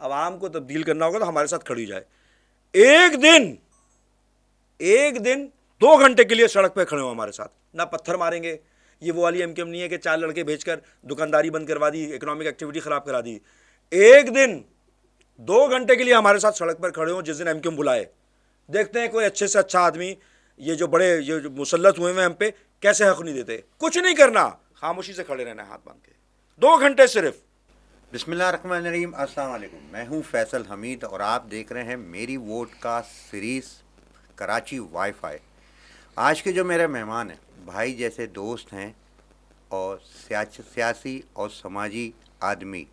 عوام کو تبدیل کرنا ہوگا تو ہمارے ساتھ کھڑی جائے. ایک دن 2 گھنٹے کے لیے سڑک پہ کھڑے ہو ہمارے ساتھ, نہ پتھر ماریں گے. یہ وہ والی MKM نہیں ہے کہ 4 لڑکے بھیج کر دکانداری بند کروا دی, اکنامک ایکٹیویٹی خراب کرا دی. ایک دن 2 گھنٹے کے لیے ہمارے ساتھ سڑک پر کھڑے ہوں جس دن MKM بلائے. دیکھتے ہیں کوئی اچھے سے اچھا آدمی, یہ جو بڑے یہ جو مسلط ہوئے ہیں ہم پہ, کیسے حق نہیں دیتے. کچھ نہیں کرنا, خاموشی سے کھڑے رہنا ہاتھ باندھ کے 2 گھنٹے صرف. بسم اللہ الرحمن الرحیم. السلام علیکم, میں ہوں فیصل حمید اور آپ دیکھ رہے ہیں میری ووٹ کا سیریز کراچی وائی فائی. آج کے جو میرے مہمان ہیں بھائی جیسے دوست ہیں اور سیاسی اور سماجی آدمی,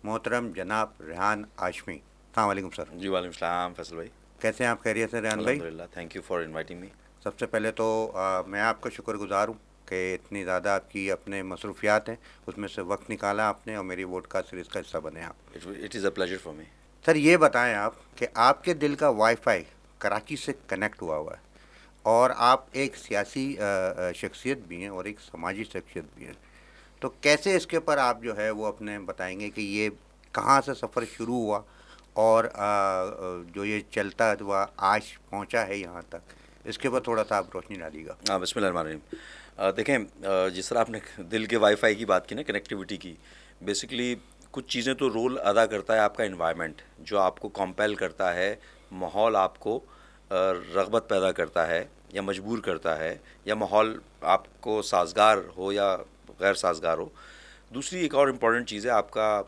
محترم جناب ریحان ہاشمی. السلام علیکم سر. جی وعلیکم السلام فیصل بھائی. کیسے ہیں آپ؟ خیریت سے ریحان بھائی؟ الحمدللہ, thank you for inviting me. سب سے پہلے تو میں آپ کا شکر گزار ہوں کہ اتنی زیادہ آپ کی اپنے مصروفیات ہیں, اس میں سے وقت نکالا آپ نے اور میری ووٹ کا سیریز کا حصہ بنے آپ. It is a pleasure for me. Sir یہ بتائیں آپ کہ آپ کے دل کا وائی فائی کراچی سے کنیکٹ ہوا ہوا ہے اور آپ ایک سیاسی شخصیت بھی ہیں اور ایک سماجی شخصیت بھی ہیں, تو کیسے اس کے اوپر آپ جو ہے وہ اپنے بتائیں گے کہ یہ کہاں سے سفر شروع ہوا اور جو یہ چلتا ہوا آج پہنچا ہے یہاں تک, اس کے اوپر تھوڑا سا آپ روشنی ڈالیے گا. ہاں, بسم اللہ الرحمن الرحیم. دیکھیں, جس طرح آپ نے دل کے وائی فائی کی بات کی نا, کنیکٹیوٹی کی, بیسیکلی کچھ چیزیں تو رول ادا کرتا ہے آپ کا انوائرمنٹ, جو آپ کو کمپیل کرتا ہے, ماحول آپ کو رغبت پیدا کرتا ہے یا مجبور کرتا ہے, یا ماحول آپ کو سازگار ہو یا غیر سازگار ہو. دوسری ایک اور امپورٹنٹ چیز ہے آپ کا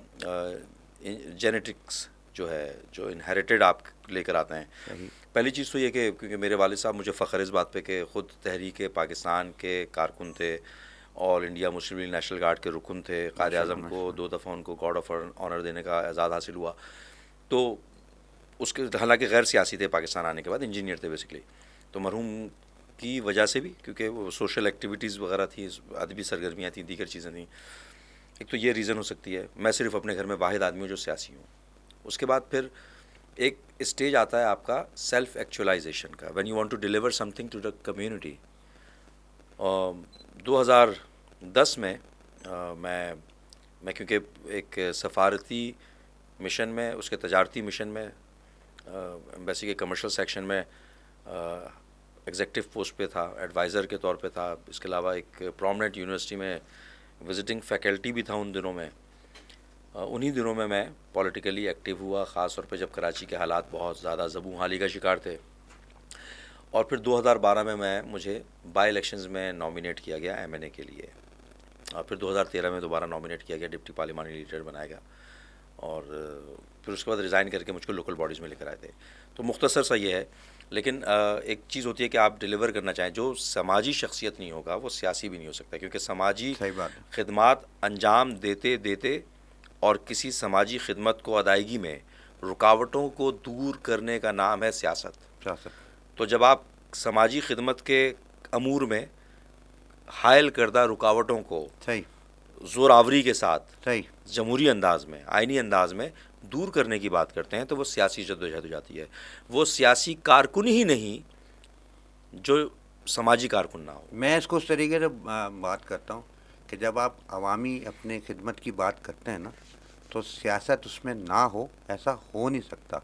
جینیٹکس جو ہے, جو انہیریٹڈ آپ لے کر آتے ہیں. پہلی چیز تو یہ کہ کیونکہ میرے والد صاحب, مجھے فخر ہے اس بات پہ کہ خود تحریک پاکستان کے کارکن تھے, آل انڈیا مسلم لیگ نیشنل گارڈ کے رکن تھے, قائد اعظم کو 2 دفعہ ان کو گارڈ آف آنر دینے کا اعزاز حاصل ہوا. تو اس کے حالانکہ غیر سیاسی تھے, پاکستان آنے کے بعد انجینئر تھے بیسکلی. تو مرحوم کی وجہ سے بھی, کیونکہ وہ سوشل ایکٹیویٹیز وغیرہ تھیں, ادبی سرگرمیاں تھیں, دیگر چیزیں تھیں, ایک تو یہ ریزن ہو سکتی ہے. میں صرف اپنے گھر میں واحد آدمی ہوں جو سیاسی ہوں. اس کے بعد پھر ایک اسٹیج آتا ہے آپ کا سیلف ایکچولائزیشن کا, when you want to deliver something to the community. 2010 میں میں کیونکہ ایک سفارتی مشن میں, اس کے تجارتی مشن میں, ایمبیسی کے کمرشل سیکشن میں ایگزیکٹو پوسٹ پہ تھا, ایڈوائزر کے طور پہ تھا. اس کے علاوہ ایک پرومننٹ یونیورسٹی میں وزٹنگ فیکلٹی بھی تھا ان دنوں میں. انہی دنوں میں پولیٹیکلی ایکٹیو ہوا, خاص طور پہ جب کراچی کے حالات بہت زیادہ زبوں حالی کا شکار تھے. اور پھر 2012 میں مجھے بائی الیکشنز میں نامینیٹ کیا گیا MNA کے لیے, اور پھر 2013 میں دوبارہ نامینیٹ کیا گیا, ڈپٹی پارلیمانی لیڈر بنایا گیا, اور پھر اس کے بعد ریزائن کر کے مجھ کو لوکل باڈیز میں لے کر آئے تھے. تو مختصر سا یہ ہے. لیکن ایک چیز ہوتی ہے کہ آپ ڈیلیور کرنا چاہیں, جو سماجی شخصیت نہیں ہوگا وہ سیاسی بھی نہیں ہو سکتا, کیونکہ سماجی خدمات انجام دیتے دیتے اور کسی سماجی خدمت کو ادائیگی میں رکاوٹوں کو دور کرنے کا نام ہے سیاست. تو جب آپ سماجی خدمت کے امور میں حائل کردہ رکاوٹوں کو زور آوری کے ساتھ جمہوری انداز میں, آئینی انداز میں دور کرنے کی بات کرتے ہیں, تو وہ سیاسی جدوجہد ہو جاتی ہے. وہ سیاسی کارکن ہی نہیں جو سماجی کارکن نہ ہو. میں اس کو اس طریقے سے بات کرتا ہوں کہ جب آپ عوامی اپنے خدمت کی بات کرتے ہیں نا, تو سیاست اس میں نہ ہو, ایسا ہو نہیں سکتا.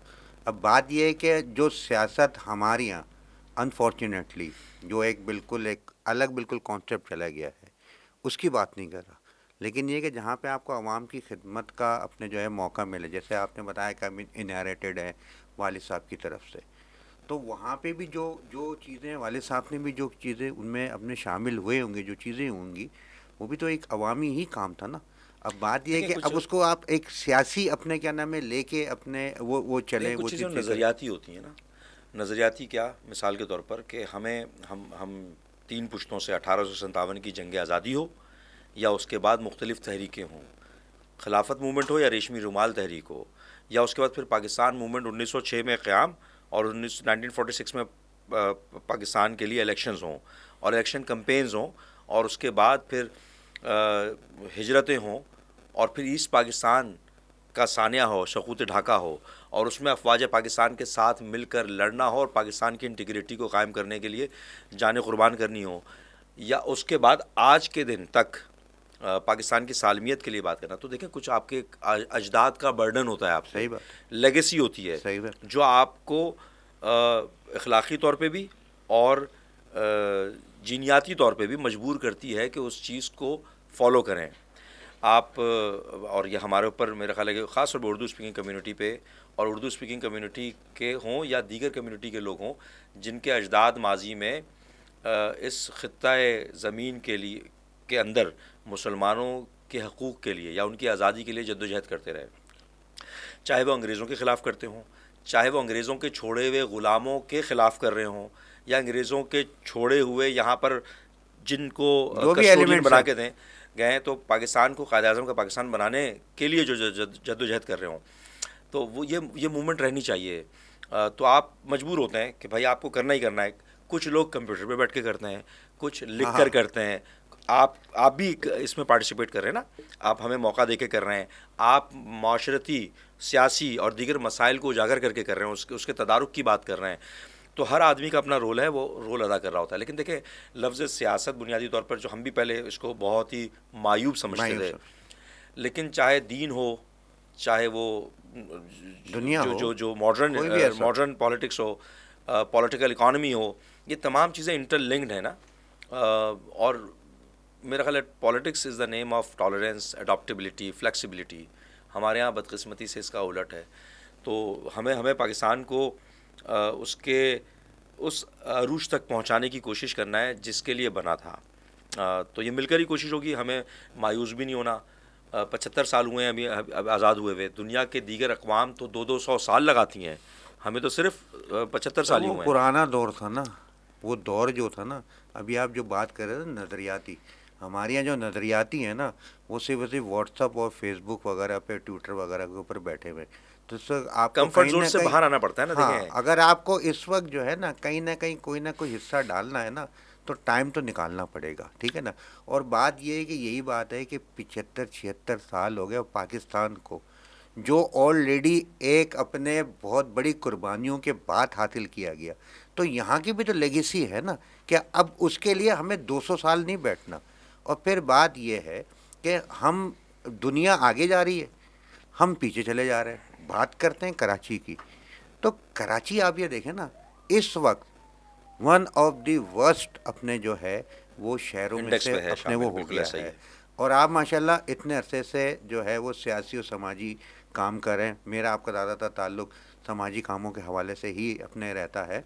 اب بات یہ ہے کہ جو سیاست ہمارے یہاں انفارچونیٹلی جو ایک الگ بالکل کانسیپٹ چلا گیا ہے, اس کی بات نہیں کر رہا. لیکن یہ کہ جہاں پہ آپ کو عوام کی خدمت کا اپنے جو ہے موقع ملے, جیسے آپ نے بتایا کہ انہیریٹڈ ہے والد صاحب کی طرف سے, تو وہاں پہ بھی جو چیزیں والد صاحب نے بھی جو چیزیں ان میں اپنے شامل ہوئے ہوں گے, جو چیزیں ہوں گی, وہ بھی تو ایک عوامی ہی کام تھا نا. اب بات یہ ہے کہ اب اس کو آپ ایک سیاسی اپنے کیا نام ہے لے کے اپنے وہ چلیں. کچھ چیزیں نظریاتی ہوتی ہیں نا. نظریاتی کیا, مثال کے طور پر کہ ہم 3 پشتوں سے 1857 کی جنگ آزادی ہو, یا اس کے بعد مختلف تحریکیں ہوں, خلافت موومنٹ ہو یا ریشمی رومال تحریک ہو, یا اس کے بعد پھر پاکستان موومنٹ 1906 میں قیام اور 1946 میں پاکستان کے لیے الیکشنز ہوں اور الیکشن کمپینز ہوں, اور اس کے بعد پھر ہجرتیں ہوں, اور پھر ایسٹ پاکستان کا سانیہ ہو, سقوط ڈھاکہ ہو, اور اس میں افواج پاکستان کے ساتھ مل کر لڑنا ہو اور پاکستان کی انٹیگریٹی کو قائم کرنے کے لیے جانیں قربان کرنی ہو, یا اس کے بعد آج کے دن تک پاکستان کی سالمیت کے لیے بات کرنا، تو دیکھیں کچھ آپ کے اجداد کا برڈن ہوتا ہے، آپ صحیح کو بات، لیگیسی ہوتی ہے صحیح بات، جو آپ کو اخلاقی طور پہ بھی اور جینیاتی طور پہ بھی مجبور کرتی ہے کہ اس چیز کو فالو کریں آپ۔ اور یہ ہمارے اوپر میرا خیال ہے کہ خاص طور پہ اردو اسپیکنگ کمیونٹی پہ، اور اردو اسپیکنگ کمیونٹی کے ہوں یا دیگر کمیونٹی کے لوگ ہوں جن کے اجداد ماضی میں اس خطۂ زمین کے لیے کے اندر مسلمانوں کے حقوق کے لیے یا ان کی آزادی کے لیے جدوجہد کرتے رہے، چاہے وہ انگریزوں کے خلاف کرتے ہوں، چاہے وہ انگریزوں کے چھوڑے ہوئے غلاموں کے خلاف کر رہے ہوں، یا انگریزوں کے چھوڑے ہوئے یہاں پر جن کو جو بھی کسٹوڈین ایلیمنٹس بنا ہیں، کے دیں گئے ہیں، تو پاکستان کو قائد اعظم کا پاکستان بنانے کے لیے جو جدوجہد کر رہے ہوں، تو وہ یہ موومنٹ رہنی چاہیے۔ تو آپ مجبور ہوتے ہیں کہ بھائی آپ کو کرنا ہی کرنا ہے۔ کچھ لوگ کمپیوٹر پہ بیٹھ کے کرتے ہیں، کچھ ہاں لکھ ہاں، کر کرتے ہیں، آپ بھی اس میں پارٹیسپیٹ کر رہے ہیں نا، آپ ہمیں موقع دے کے کر رہے ہیں، آپ معاشرتی، سیاسی اور دیگر مسائل کو اجاگر کر کے کر رہے ہیں، اس کے تدارک کی بات کر رہے ہیں۔ تو ہر آدمی کا اپنا رول ہے، وہ رول ادا کر رہا ہوتا ہے۔ لیکن دیکھیں لفظ سیاست بنیادی طور پر جو ہم بھی پہلے اس کو بہت ہی معیوب سمجھتے تھے، مایوس لیکن چاہے دین ہو، چاہے وہ دنیا جو ہو، جو جو ماڈرن کوئی بھی ایسا، ماڈرن پالیٹکس ہو، پولیٹیکل اکانومی ہو، یہ تمام چیزیں انٹر لنکڈ ہیں نا۔ اور میرا خیال ہے politics is the name of tolerance, adaptability, flexibility. ہمارے یہاں بدقسمتی سے اس کا الٹ ہے۔ تو ہمیں پاکستان کو اس عروج تک پہنچانے کی کوشش کرنا ہے جس کے لیے بنا تھا۔ تو یہ مل کر ہی کوشش ہوگی، ہمیں مایوس بھی نہیں ہونا۔ 75 سال ہوئے ہیں ابھی آزاد ہوئے ہوئے، دنیا کے دیگر اقوام تو 200 سال لگاتی ہیں، ہمیں تو صرف 75 سر سال ہی وہ ہوئے ہیں۔ پرانا دور تھا نا، وہ دور جو تھا نا، ابھی آپ جو بات کر رہے تھے نظریاتی، ہمارے یہاں جو نظریاتی ہیں نا، وہ صرف واٹس اپ اور فیس بک وغیرہ پہ، ٹویٹر وغیرہ کے اوپر بیٹھے ہوئے، تو سر آپ کو کمفرٹ کہیں زون نہ سے کہیں، باہر آنا پڑتا ہے نا، ہاں دیکھیں۔ اگر آپ کو اس وقت جو ہے نا کوئی نہ کوئی حصہ ڈالنا ہے نا، تو ٹائم تو نکالنا پڑے گا، ٹھیک ہے نا۔ اور بات یہ ہے کہ یہی بات ہے کہ 75-76 سال ہو گئے پاکستان کو، جو آلریڈی ایک اپنے بہت بڑی قربانیوں کے بعد حاصل کیا گیا، تو یہاں کی بھی تو لیگیسی ہے نا، کہ اب اس کے لیے ہمیں 200 سال نہیں بیٹھنا۔ اور پھر بات یہ ہے کہ ہم، دنیا آگے جا رہی ہے، ہم پیچھے چلے جا رہے ہیں۔ بات کرتے ہیں کراچی کی، تو کراچی آپ یہ دیکھیں نا، اس وقت ون آف دی ورسٹ اپنے جو ہے وہ شہروں میں انڈیکس سے پہ ہے اپنے شامل، وہ ہو بالکل گیا ایسا ہی ہے۔ ہے۔ اور آپ ماشاءاللہ اتنے عرصے سے جو ہے وہ سیاسی و سماجی کام کر رہے ہیں، میرا آپ کا زیادہ تر تعلق سماجی کاموں کے حوالے سے ہی اپنے رہتا ہے۔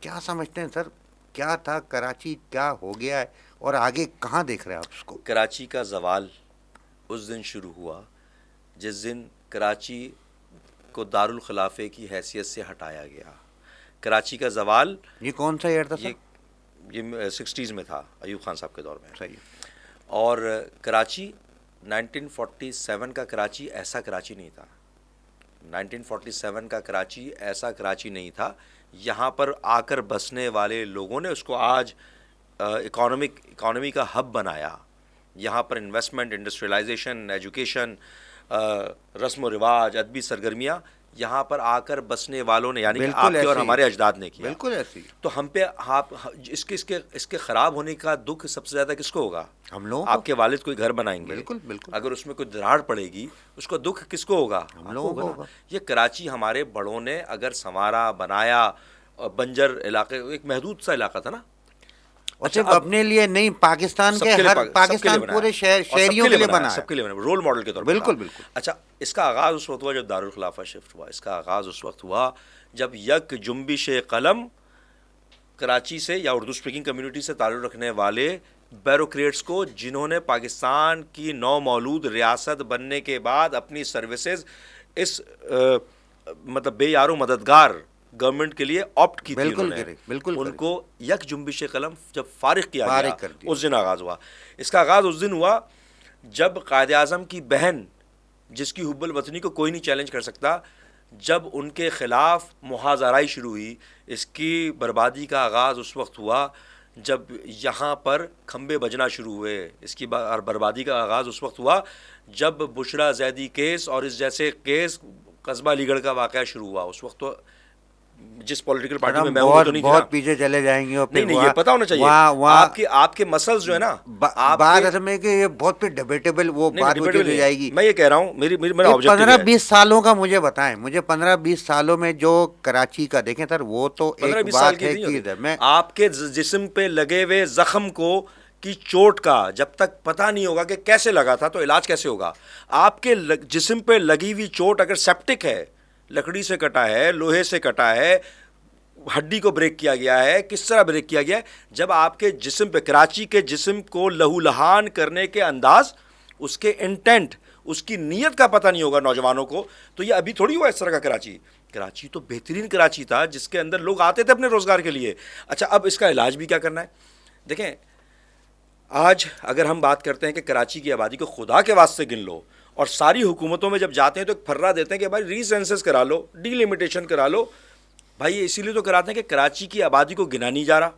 کیا سمجھتے ہیں سر، کیا تھا کراچی، کیا ہو گیا ہے، اور آگے کہاں دیکھ رہے ہیں آپ اس کو؟ کراچی کا زوال اس دن شروع ہوا جس دن کراچی کو دارالخلافے کی حیثیت سے ہٹایا گیا۔ کراچی کا زوال یہ کون سا ایئر تھا سر؟ یہ 60s میں تھا، ایوب خان صاحب کے دور میں۔ صحیح ہے، اور کراچی 1947 کا کراچی ایسا کراچی نہیں تھا۔ 1947 کا کراچی ایسا کراچی نہیں تھا۔ یہاں پر آ کر بسنے والے لوگوں نے اس کو آج اکانومی کا ہب بنایا۔ یہاں پر انویسٹمنٹ، انڈسٹریلائزیشن، ایجوکیشن، رسم و رواج، ادبی سرگرمیاں یہاں پر آ کر بسنے والوں نے، یعنی کہ بالکل آپ کے اور ایسے ہی، ہمارے اجداد نے کیا۔ بالکل ایسے ہی، تو ہم پہ اس کے خراب ہونے کا دکھ سب سے زیادہ کس کو ہوگا؟ ہم لوگوں کو، آپ کے والد کوئی گھر بنائیں گے، بالکل بالکل، اگر اس میں کوئی دراڑ پڑے گی اس کو دکھ کس کو ہوگا؟ ہم آپ لوگوں کو کو ہوگا ہوگا۔ نا۔ یہ کراچی ہمارے بڑوں نے اگر سنوارا، بنایا، بنجر علاقے، ایک محدود سا علاقہ تھا نا۔ اور اچھا صرف اب اپنے لیے نہیں، پاکستان سب کے کے لیے ہر سب کے لیے پاکستان بنایا، پورے اور سب شہریوں کے لیے بنایا، بنایا، سب کے لیے بنایا، رول ماڈل کے طور پر تھا۔ بالکل بالکل۔ اچھا اس کا آغاز اس وقت ہوا جب دارالخلافہ شفٹ ہوا۔ اس کا آغاز اس وقت ہوا جب یک جنبش قلم کراچی سے یا اردو اسپیکنگ کمیونٹی سے تعلق رکھنے والے بیوروکریٹس کو، جنہوں نے پاکستان کی نو مولود ریاست بننے کے بعد اپنی سروسز اس مطلب بے یار و مددگار گورنمنٹ کے لیے آپٹ کی تھی، انہوں بالکل نے کرے، بالکل ان کرے، کو یک جنبش قلم جب فارغ کیا فارغ گیا، کر دیا۔ اس دن آغاز ہوا۔ اس کا آغاز اس دن ہوا جب قائد اعظم کی بہن، جس کی حب الوطنی کو کوئی نہیں چیلنج کر سکتا، جب ان کے خلاف محاذرائی شروع ہوئی۔ اس کی بربادی کا آغاز اس وقت ہوا جب یہاں پر کھمبے بجنا شروع ہوئے۔ اس کی بربادی کا آغاز اس وقت ہوا جب بشرا زیدی کیس اور اس جیسے کیس، قصبہ علی گڑھ کا واقعہ شروع ہوا۔ اس وقت تو جس پولیٹیکل پارٹی میں ہم میں ہوں وہ تو نہیں تھی نا. بہت پیچھے چلے جائیں گے اور نہیں پھر نہیں، یہ پتہ ہونا چاہیے آپ کے مسلز جو ہے نا. بات اصل میں کہ یہ بہت پھر ڈیبیٹیبل وہ بات ہو جائے گی. میں یہ کہہ رہا ہوں میرا آبجیکٹو 15-20 سالوں کا مجھے بتائیں، مجھے 15-20 سالوں میں جو کراچی کا دیکھیں سر، وہ تو ایک بات ہے کہ میں آپ کے جسم پہ لگے ہوئے زخم کو کی چوٹ کا جب تک پتہ نہیں ہوگا کہ کیسے لگا تھا تو علاج کیسے ہوگا. آپ کے جسم پہ لگی ہوئی چوٹ اگر سیپٹک ہے، لکڑی سے کٹا ہے، لوہے سے کٹا ہے، ہڈی کو بریک کیا گیا ہے، کس طرح بریک کیا گیا ہے، جب آپ کے جسم پہ کراچی کے جسم کو لہو لہان کرنے کے انداز، اس کے انٹینٹ، اس کی نیت کا پتہ نہیں ہوگا نوجوانوں کو، تو یہ ابھی تھوڑی ہوا اس طرح کا کراچی تو بہترین کراچی تھا جس کے اندر لوگ آتے تھے اپنے روزگار کے لیے. اچھا اب اس کا علاج بھی کیا کرنا ہے؟ دیکھیں آج اگر ہم بات کرتے ہیں کہ کراچی کی آبادی کو خدا کے واسطے گن لو، اور ساری حکومتوں میں جب جاتے ہیں تو ایک پھرا دیتے ہیں کہ بھائی ری سینسس کرا لو، ڈی لمیٹیشن کرا لو. بھائی یہ اسی لیے تو کراتے ہیں کہ کراچی کی آبادی کو گنا نہیں جا رہا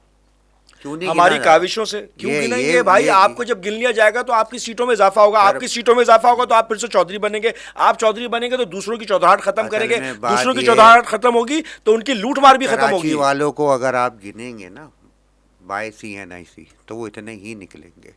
ہماری کاوشوں سے. کیوں گنیں گے بھائی؟ آپ کو جب گن لیا جائے گا تو آپ کی سیٹوں میں اضافہ ہوگا، آپ کی سیٹوں میں اضافہ ہوگا تو آپ پھر سے چودھری بنیں گے، آپ چودھری بنیں گے تو دوسروں کی چودھراہٹ ختم کریں گے، دوسروں کی چودھراہٹ ختم ہوگی تو ان کی لوٹ مار بھی ختم ہوگی. کراچی والوں کو اگر آپ گنیں گے نا بائی سی این آئی سی تو وہ اتنے ہی نکلیں گے.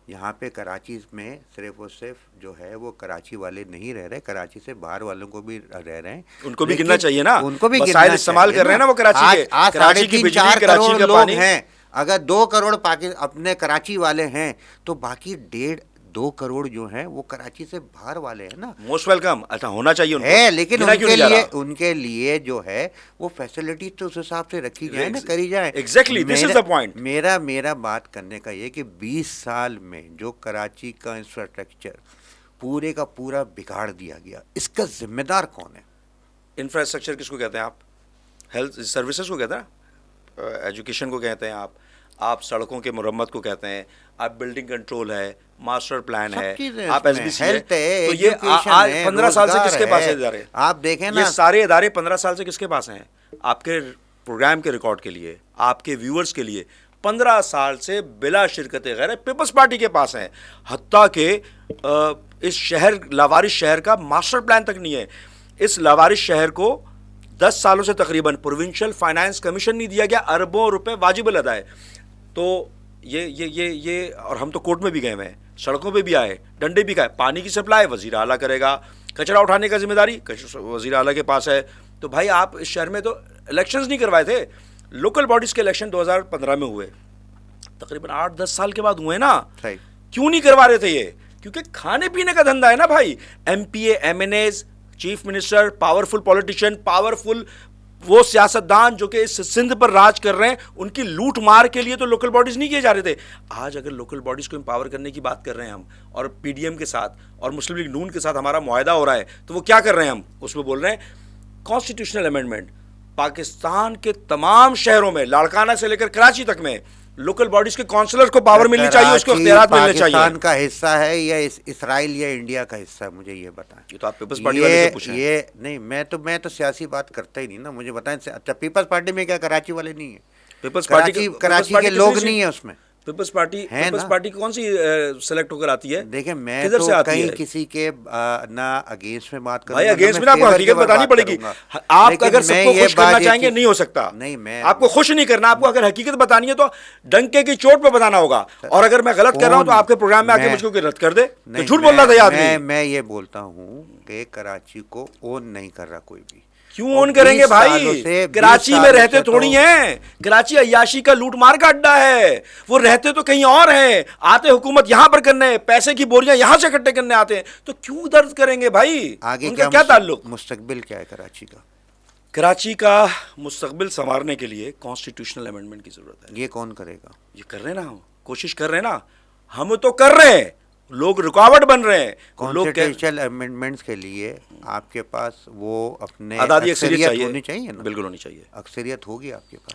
یہاں پہ کراچی میں صرف اور صرف جو ہے وہ کراچی والے نہیں رہ رہے، کراچی سے باہر والوں کو بھی رہ رہے ہیں، ان کو بھی گننا چاہیے نا، ان کو بھی وسائل استعمال کر رہے ہیں نا وہ کراچی کے. آج 3.5-4 کروڑ لوگ ہیں، اگر 2 کروڑ اپنے کراچی والے ہیں تو باقی 1.5-2 کروڑ جو ہیں وہ کراچی سے باہر والے ہیں نا. Most welcome. اچھا ہونا چاہیے ان کو ہے، لیکن ان کے لیے جو ہے وہ فیسلٹی تو اس حساب سے رکھی جائے نا، کری جائے. Exactly this is the point. میرا بات کرنے کا یہ کہ 20 سال میں جو کراچی کا انفراسٹرکچر پورے کا پورا بگاڑ دیا گیا، اس کا ذمہ دار کون ہے؟ انفراسٹرکچر کس کو کہتے ہیں آپ؟ ہیلتھ سروسز کو کہتے ہیں، ایجوکیشن کو کہتے ہیں آپ سڑکوں کے مرمت کو کہتے ہیں، آپ بلڈنگ کنٹرول ہے، ماسٹر پلان ہے، آپ ایس بی سی ہے. تو یہ آج 15 سال سے کس کے پاس ہے ادارے؟ آپ دیکھیں نا یہ سارے ادارے 15 سال سے کس کے پاس ہیں؟ آپ کے پروگرام کے ریکارڈ کے لیے، آپ کے ویورز کے لیے 15 سال سے بلا شرکت غیر پیپلز پارٹی کے پاس ہیں. حتیٰ کہ اس شہر لاوارث شہر کا ماسٹر پلان تک نہیں ہے. اس لاوارث شہر کو 10 سالوں سے تقریباً پروونشل فائنانس کمیشن نہیں دیا گیا، اربوں روپے واجب الادا ہے. تو یہ اور ہم تو کورٹ میں بھی گئے ہوئے ہیں، سڑکوں پہ بھی آئے، ڈنڈے بھی کھائے. پانی کی سپلائی وزیر اعلیٰ کرے گا، کچرا اٹھانے کا ذمہ داری وزیر اعلیٰ کے پاس ہے. تو بھائی آپ اس شہر میں تو الیکشنز نہیں کروائے تھے. لوکل باڈیز کے الیکشن 2015 میں ہوئے، تقریباً 8-10 سال کے بعد ہوئے نا. کیوں نہیں کروا رہے تھے یہ؟ کیونکہ کھانے پینے کا دھندا ہے نا بھائی. M P A, M N As, chief minister, powerful politician, powerful وہ سیاستدان جو کہ اس سندھ پر راج کر رہے ہیں، ان کی لوٹ مار کے لیے تو لوکل باڈیز نہیں کیے جا رہے تھے. آج اگر لوکل باڈیز کو امپاور کرنے کی بات کر رہے ہیں ہم، اور پی ڈی ایم کے ساتھ اور مسلم لیگ نون کے ساتھ ہمارا معاہدہ ہو رہا ہے، تو وہ کیا کر رہے ہیں؟ ہم اس میں بول رہے ہیں کانسٹیٹیوشنل امینڈمنٹ. پاکستان کے تمام شہروں میں، لاڑکانہ سے لے کر کراچی تک میں، لوکل باڈیز کے کونسلر کو پاور ملنی چاہیے، اس کو اختیارات ملنے چاہیے. پاکستان کا حصہ ہے یا اسرائیل یا انڈیا کا حصہ ہے؟ مجھے یہ بتائیں. یہ تو آپ پیپلز پارٹی والے سے پوچھیں. یہ نہیں، میں تو سیاسی بات کرتا ہی نہیں نا. مجھے بتائیں. اچھا پیپلز پارٹی میں کیا کراچی والے نہیں ہیں؟ کراچی کے لوگ نہیں ہیں اس میں. پیپلز پارٹی کون سی سلیکٹ ہو کر آتی ہے؟ دیکھیں میں تو کہیں کسی کے نہ اگینسٹ میں بات کروں بھائی، اگینسٹ میں آپ کو حقیقت بتانی پڑے گی. آپ اگر سب کو خوش کرنا چاہیں گے نہیں ہو سکتا. نہیں، میں آپ کو خوش نہیں کرنا. آپ کو اگر حقیقت بتانی ہے تو ڈنکے کی چوٹ پہ بتانا ہوگا. اور اگر میں غلط کر رہا ہوں تو آپ کے پروگرام میں آ کے مجھ کو رد کر دے. تو جھوٹ بولنا تھا یاد نہیں. میں یہ بولتا ہوں کہ کراچی کو اون نہیں کر رہا کوئی بھی. کیوں اون کریں گے بھائی؟ کراچی میں رہتے تھوڑی ہیں. کراچی عیاشی کا لوٹ مار کا اڈا ہے. وہ رہتے تو کہیں اور ہیں، آتے حکومت یہاں پر کرنے، پیسے کی بوریاں یہاں سے اکٹھے کرنے آتے ہیں. تو کیوں درد کریں گے بھائی؟ آگے کیا تعلق؟ مستقبل کیا ہے کراچی کا؟ کراچی کا مستقبل سنوارنے کے لیے کانسٹیٹیوشنل امینڈمنٹ کی ضرورت ہے. یہ کون کرے گا؟ یہ کر رہے ہیں نا، ہم کوشش کر رہے ہیں نا. ہم تو کر رہے ہیں، لوگ رکاوٹ بن رہے ہیں. کانسٹیٹیوشنل امینڈمنٹس کے لیے آپ کے پاس وہ اپنے اکثریت ہونی چاہیے نا. بالکل ہونی چاہیے. اکثریت ہوگی آپ کے پاس.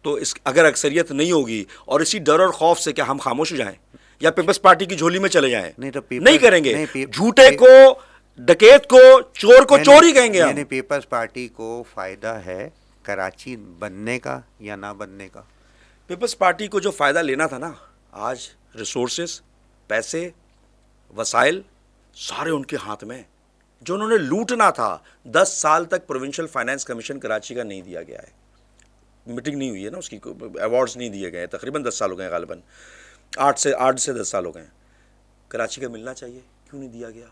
تو اگر اکثریت نہیں ہوگی اور اسی ڈر اور خوف سے کیا ہم خاموش ہو جائیں یا پیپلز پارٹی کی جھولی میں چلے جائیں؟ نہیں کریں گے. جھوٹے کو، ڈکیت کو، چور کو چور ہی کہیں گے. یعنی پیپلز پارٹی کو فائدہ ہے کراچی بننے کا یا نہ بننے کا؟ پیپلز پارٹی کو جو فائدہ لینا تھا نا، آج ریسورسز، پیسے، وسائل سارے ان کے ہاتھ میں. جو انہوں نے لوٹنا تھا 10 سال تک پروونشل فائنانس کمیشن کراچی کا نہیں دیا گیا ہے. میٹنگ نہیں ہوئی ہے نا اس کی, ایوارڈز نہیں دیے گئے ہیں, تقریباً 10 سال ہو گئے ہیں, غالباً 8 سے 10 سال ہو گئے ہیں. کراچی کا ملنا چاہیے, کیوں نہیں دیا گیا؟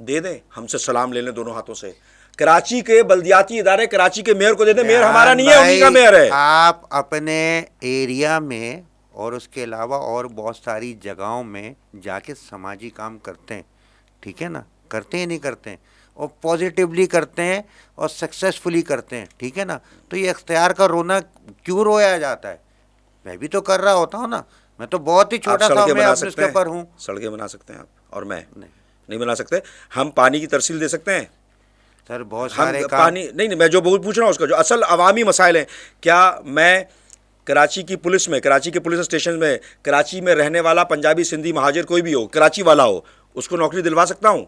دے دیں, ہم سے سلام لے لیں دونوں ہاتھوں سے. کراچی کے بلدیاتی ادارے کراچی کے میئر کو دے دیں, میئر ہمارا نہیں ہے, انہی کا میئر ہے. آپ اپنے ایریا میں اور اس کے علاوہ اور بہت ساری جگہوں میں جا کے سماجی کام کرتے ہیں, ٹھیک ہے نا, کرتے ہیں نہیں کرتے ہیں, اور پازیٹیولی کرتے ہیں اور سکسیزفلی کرتے ہیں, ٹھیک ہے نا. تو یہ اختیار کا رونا کیوں رویا جاتا ہے؟ میں بھی تو کر رہا ہوتا ہوں نا, میں تو بہت ہی چھوٹا سا میں اپنے اس کے اوپر ہوں. سڑکیں بنا سکتے ہیں آپ اور میں نہیں بنا سکتے. ہم پانی کی ترسیل دے سکتے ہیں سر, بہت سارے پانی نہیں, میں جو پوچھ رہا ہوں اس کا جو اصل عوامی مسائل ہیں, کیا میں کراچی کی پولیس میں, کراچی کے پولیس اسٹیشن میں, کراچی میں رہنے والا پنجابی سندھی مہاجر کوئی بھی ہو, کراچی والا ہو, اس کو نوکری دلوا سکتا ہوں؟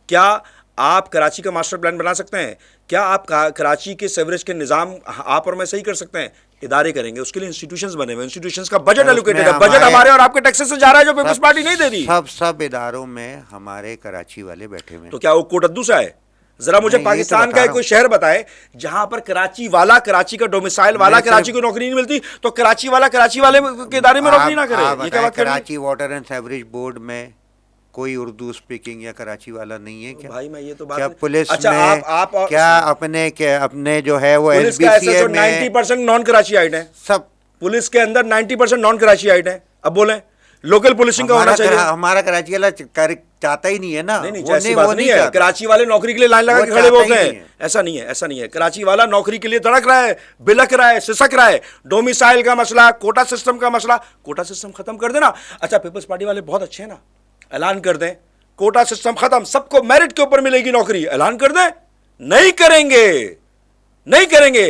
کیا آپ کراچی کا ماسٹر پلان بنا سکتے ہیں؟ کیا آپ کراچی کے سیوریج کے نظام آپ اور میں صحیح کر سکتے ہیں؟ ادارے کریں گے, اس کے لیے انسٹیٹیوشنز بنے ہوئے, انسٹیٹیوشنز کا بجٹ الوکیٹڈ ہے, بجٹ ہمارے اور آپ کے ٹیکسز سے جا رہا ہے جو پیپلز پارٹی نہیں دے رہی. سب اداروں میں ہمارے کراچی والے بیٹھے ہوئے. تو کیا وہ کوٹ ادو سا ہے؟ ذرا مجھے پاکستان کا کوئی شہر بتائے جہاں پر کراچی والا, کراچی کا ڈومیسائل والا کراچی کو نوکری نہیں ملتی, تو کراچی والا کراچی والے کے ادارے میں نوکری نہ کرے. یہ کیا بات کر رہی ہے؟ Karachi water and sewerage board میں کوئی اردو اسپیکنگ یا کراچی والا نہیں ہے کیا؟ بھائی میں یہ تو بات, کیا پولیس اچھا میں آپ کیا اپنے جو ہے وہ ایس بی سی اے میں 90% نان کراچی آئیڈ ہیں, سب پولیس کے اندر 90% نان کراچی آئیڈ ہیں. اب بولیں لوکل پولیسنگ کا ہونا چاہیے. ہمارا کراچی والا چاہتا ہی نہیں ہے نا. نہیں, ایسی بات نہیں ہے. کراچی والے نوکری کے لیے لائن لگا کے کھڑے ہوتے ہیں, ایسا نہیں ہے, ایسا نہیں ہے. کراچی والا نوکری کے لیے تڑک رہا ہے, بلک رہا ہے, سسک رہا ہے. ڈومیسائل کا مسئلہ, کوٹا سسٹم کا مسئلہ, کوٹا سسٹم ختم کر دینا. اچھا پیپلز پارٹی والے بہت اچھے ہیں نا, اعلان کر دیں کوٹا سسٹم ختم, سب کو میرٹ کے اوپر ملے گی نوکری, اعلان کر دیں. نہیں کریں گے, نہیں کریں گے.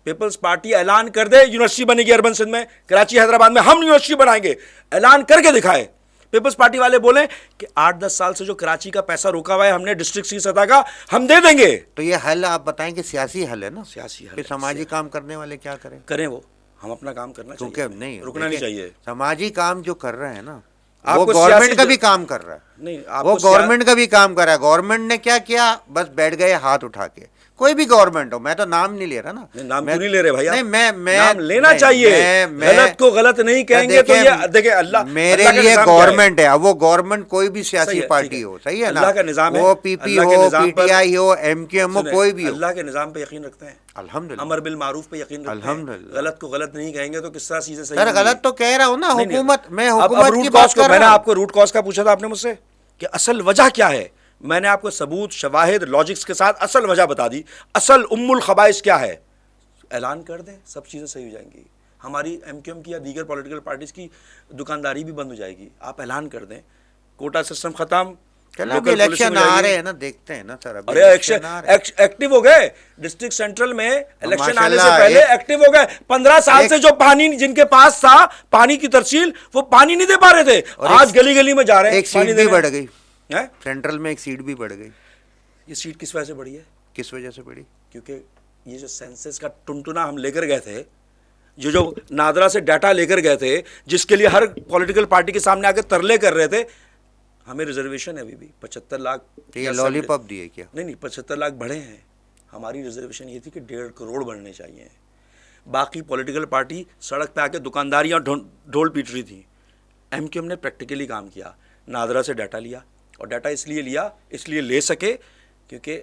پیپلز پارٹی اعلان کر دے یونیورسٹی بنے گی اربن سندھ میں, کراچی حیدرآباد میں ہم یونیورسٹی بنائیں گے, اعلان کر کے دکھائے. پیپلز پارٹی والے بولیں کہ 8-10 سال سے جو کراچی کا پیسہ روکا ہوا ہے ہم نے ڈسٹرکٹ کی سطح کا, ہم دے دیں گے. تو یہ حل آپ بتائیں کہ سیاسی حل ہے نا, سیاسی حل. پھر سماجی کام کرنے والے کیا کریں؟ کریں وہ, ہم اپنا کام کرنا چاہیے, کیونکہ نہیں رکنا نہیں چاہیے. سماجی کام جو کر رہے ہیں نا وہ گورنمنٹ کا بھی کام کر رہا ہے. نہیں, وہ گورنمنٹ کا بھی کام کر رہا ہے. گورنمنٹ نے کیا کیا, بس بیٹھ گئے ہاتھ اٹھا کے. کوئی بھی گورنمنٹ ہو, میں تو نام نہیں لے رہا نا. نام کیوں نہیں لے رہے بھائی آپ؟ میں نام لینا چاہیے, غلط کو غلط نہیں کہیں گے. تو یہ دیکھیں اللہ میرے لیے گورنمنٹ ہے, اب وہ گورنمنٹ کوئی بھی سیاسی پارٹی ہو, صحیح ہے نا, اللہ کا نظام ہے, وہ پی پی ہو, پی ٹی آئی ہو, ایم کیو ایم ہو, کوئی بھی ہو. اللہ کے نظام پہ یقین رکھتے ہیں, الحمدللہ, امر بالمعروف پہ یقین رکھتے ہیں. غلط کو غلط نہیں کہیں گے تو کس طرح چیزیں صحیح. سر غلط تو کہہ رہا ہوں نا, حکومت میں حکومت کی روٹ بات کاز کر کو, رہا میں نے ہوں. آپ کو روٹ کاز کا پوچھا تھا آپ نے مجھ سے کہ اصل وجہ کیا ہے, میں نے آپ کو ثبوت, شواہد, لاجکس کے ساتھ اصل وجہ بتا دی. اصل الخبائث کیا ہے؟ اعلان کر دیں, سب چیزیں صحیح ہو جائیں گی. ہماری ایم کیو ایم کی یا دیگر پولیٹیکل پارٹیز کی دکانداری بھی بند ہو جائے گی. آپ اعلان کر دیں کوٹا سسٹم ختم, الیکشن آ رہے ہیں نا, دیکھتے ہیں نا سر. ارے ایکٹیو ہو گئے ڈسٹرکٹ سینٹرل میں, الیکشن آنے سے پہلے ایکٹیو ہو گئے. 15 سال سے جو پانی جن کے پاس تھا پانی کی ترسیل, وہ پانی نہیں دے پا رہے تھے, آج گلی گلی میں جا رہے ہیں. ایک سیٹ بھی بڑھ گئی سینٹرل میں, ایک سیٹ بھی بڑھ گئی. یہ سیٹ کس وجہ سے بڑھی ہے؟ کس وجہ سے بڑھی؟ کیونکہ یہ جو سینسس کا ٹنٹنا ہم لے کر گئے تھے, جو نادرا سے ڈیٹا لے کر گئے تھے, جس کے لیے ہر پولیٹیکل پارٹی کے سامنے آ کے ترلے کر رہے تھے, ہمیں ریزرویشن ہے ابھی بھی 75 لاکھ. یہ لالی پاپ دیے کیا؟ نہیں 75 لاکھ بڑھے ہیں. ہماری ریزرویشن یہ تھی کہ 1.5 کروڑ بڑھنے چاہیے. باقی پولیٹیکل پارٹی سڑک پہ آ کے دکانداریاں ڈھول پیٹ رہی تھیں. ایم کیو ایم نے پریکٹیکلی کام کیا, نادرا سے ڈیٹا لیا, اور ڈیٹا اس لیے لے سکے کیونکہ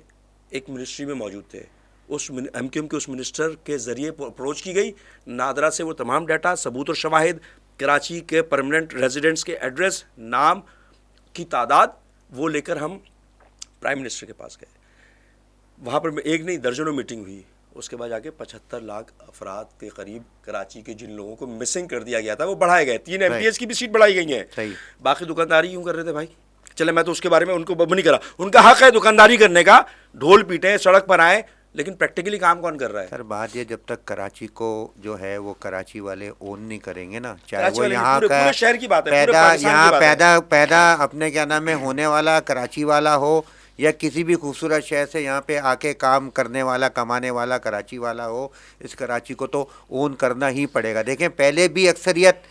ایک منسٹری میں موجود تھے. اس ایم کیو ایم کے اس منسٹر کے ذریعے اپروچ کی گئی, نادرا سے وہ تمام ڈیٹا, ثبوت اور شواہد, کراچی کے پرماننٹ ریزیڈنٹس کے ایڈریس, نام کی تعداد, وہ لے کر ہم پرائم منسٹر کے پاس گئے. وہاں پر ایک نہیں درجنوں میٹنگ ہوئی. اس کے بعد جا کے 75 لاکھ افراد کے قریب کراچی کے جن لوگوں کو مسنگ کر دیا گیا تھا وہ بڑھائے گئے. 3 ایم پی ایس کی بھی سیٹ بڑھائی گئی ہیں. باقی دکانداری یوں کر رہے تھے بھائی. چلے میں تو اس کے بارے میں ان کو نہیں کرا, ان کا حق ہے دکانداری کرنے کا, ڈھول پیٹیں, سڑک پر آئیں, لیکن پریکٹیکلی کام کون کر رہا ہے؟ سر بات یہ, جب تک کراچی کو جو ہے وہ کراچی والے اون نہیں کریں گے نا, چاہے وہ یہاں کا شہر کی بات ہے, یہاں پیدا اپنے کیا نام ہے ہونے والا کراچی والا ہو, یا کسی بھی خوبصورت شہر سے یہاں پہ آ کے کام کرنے والا, کمانے والا کراچی والا ہو, اس کراچی کو تو اون کرنا ہی پڑے گا. دیکھیں پہلے بھی اکثریت,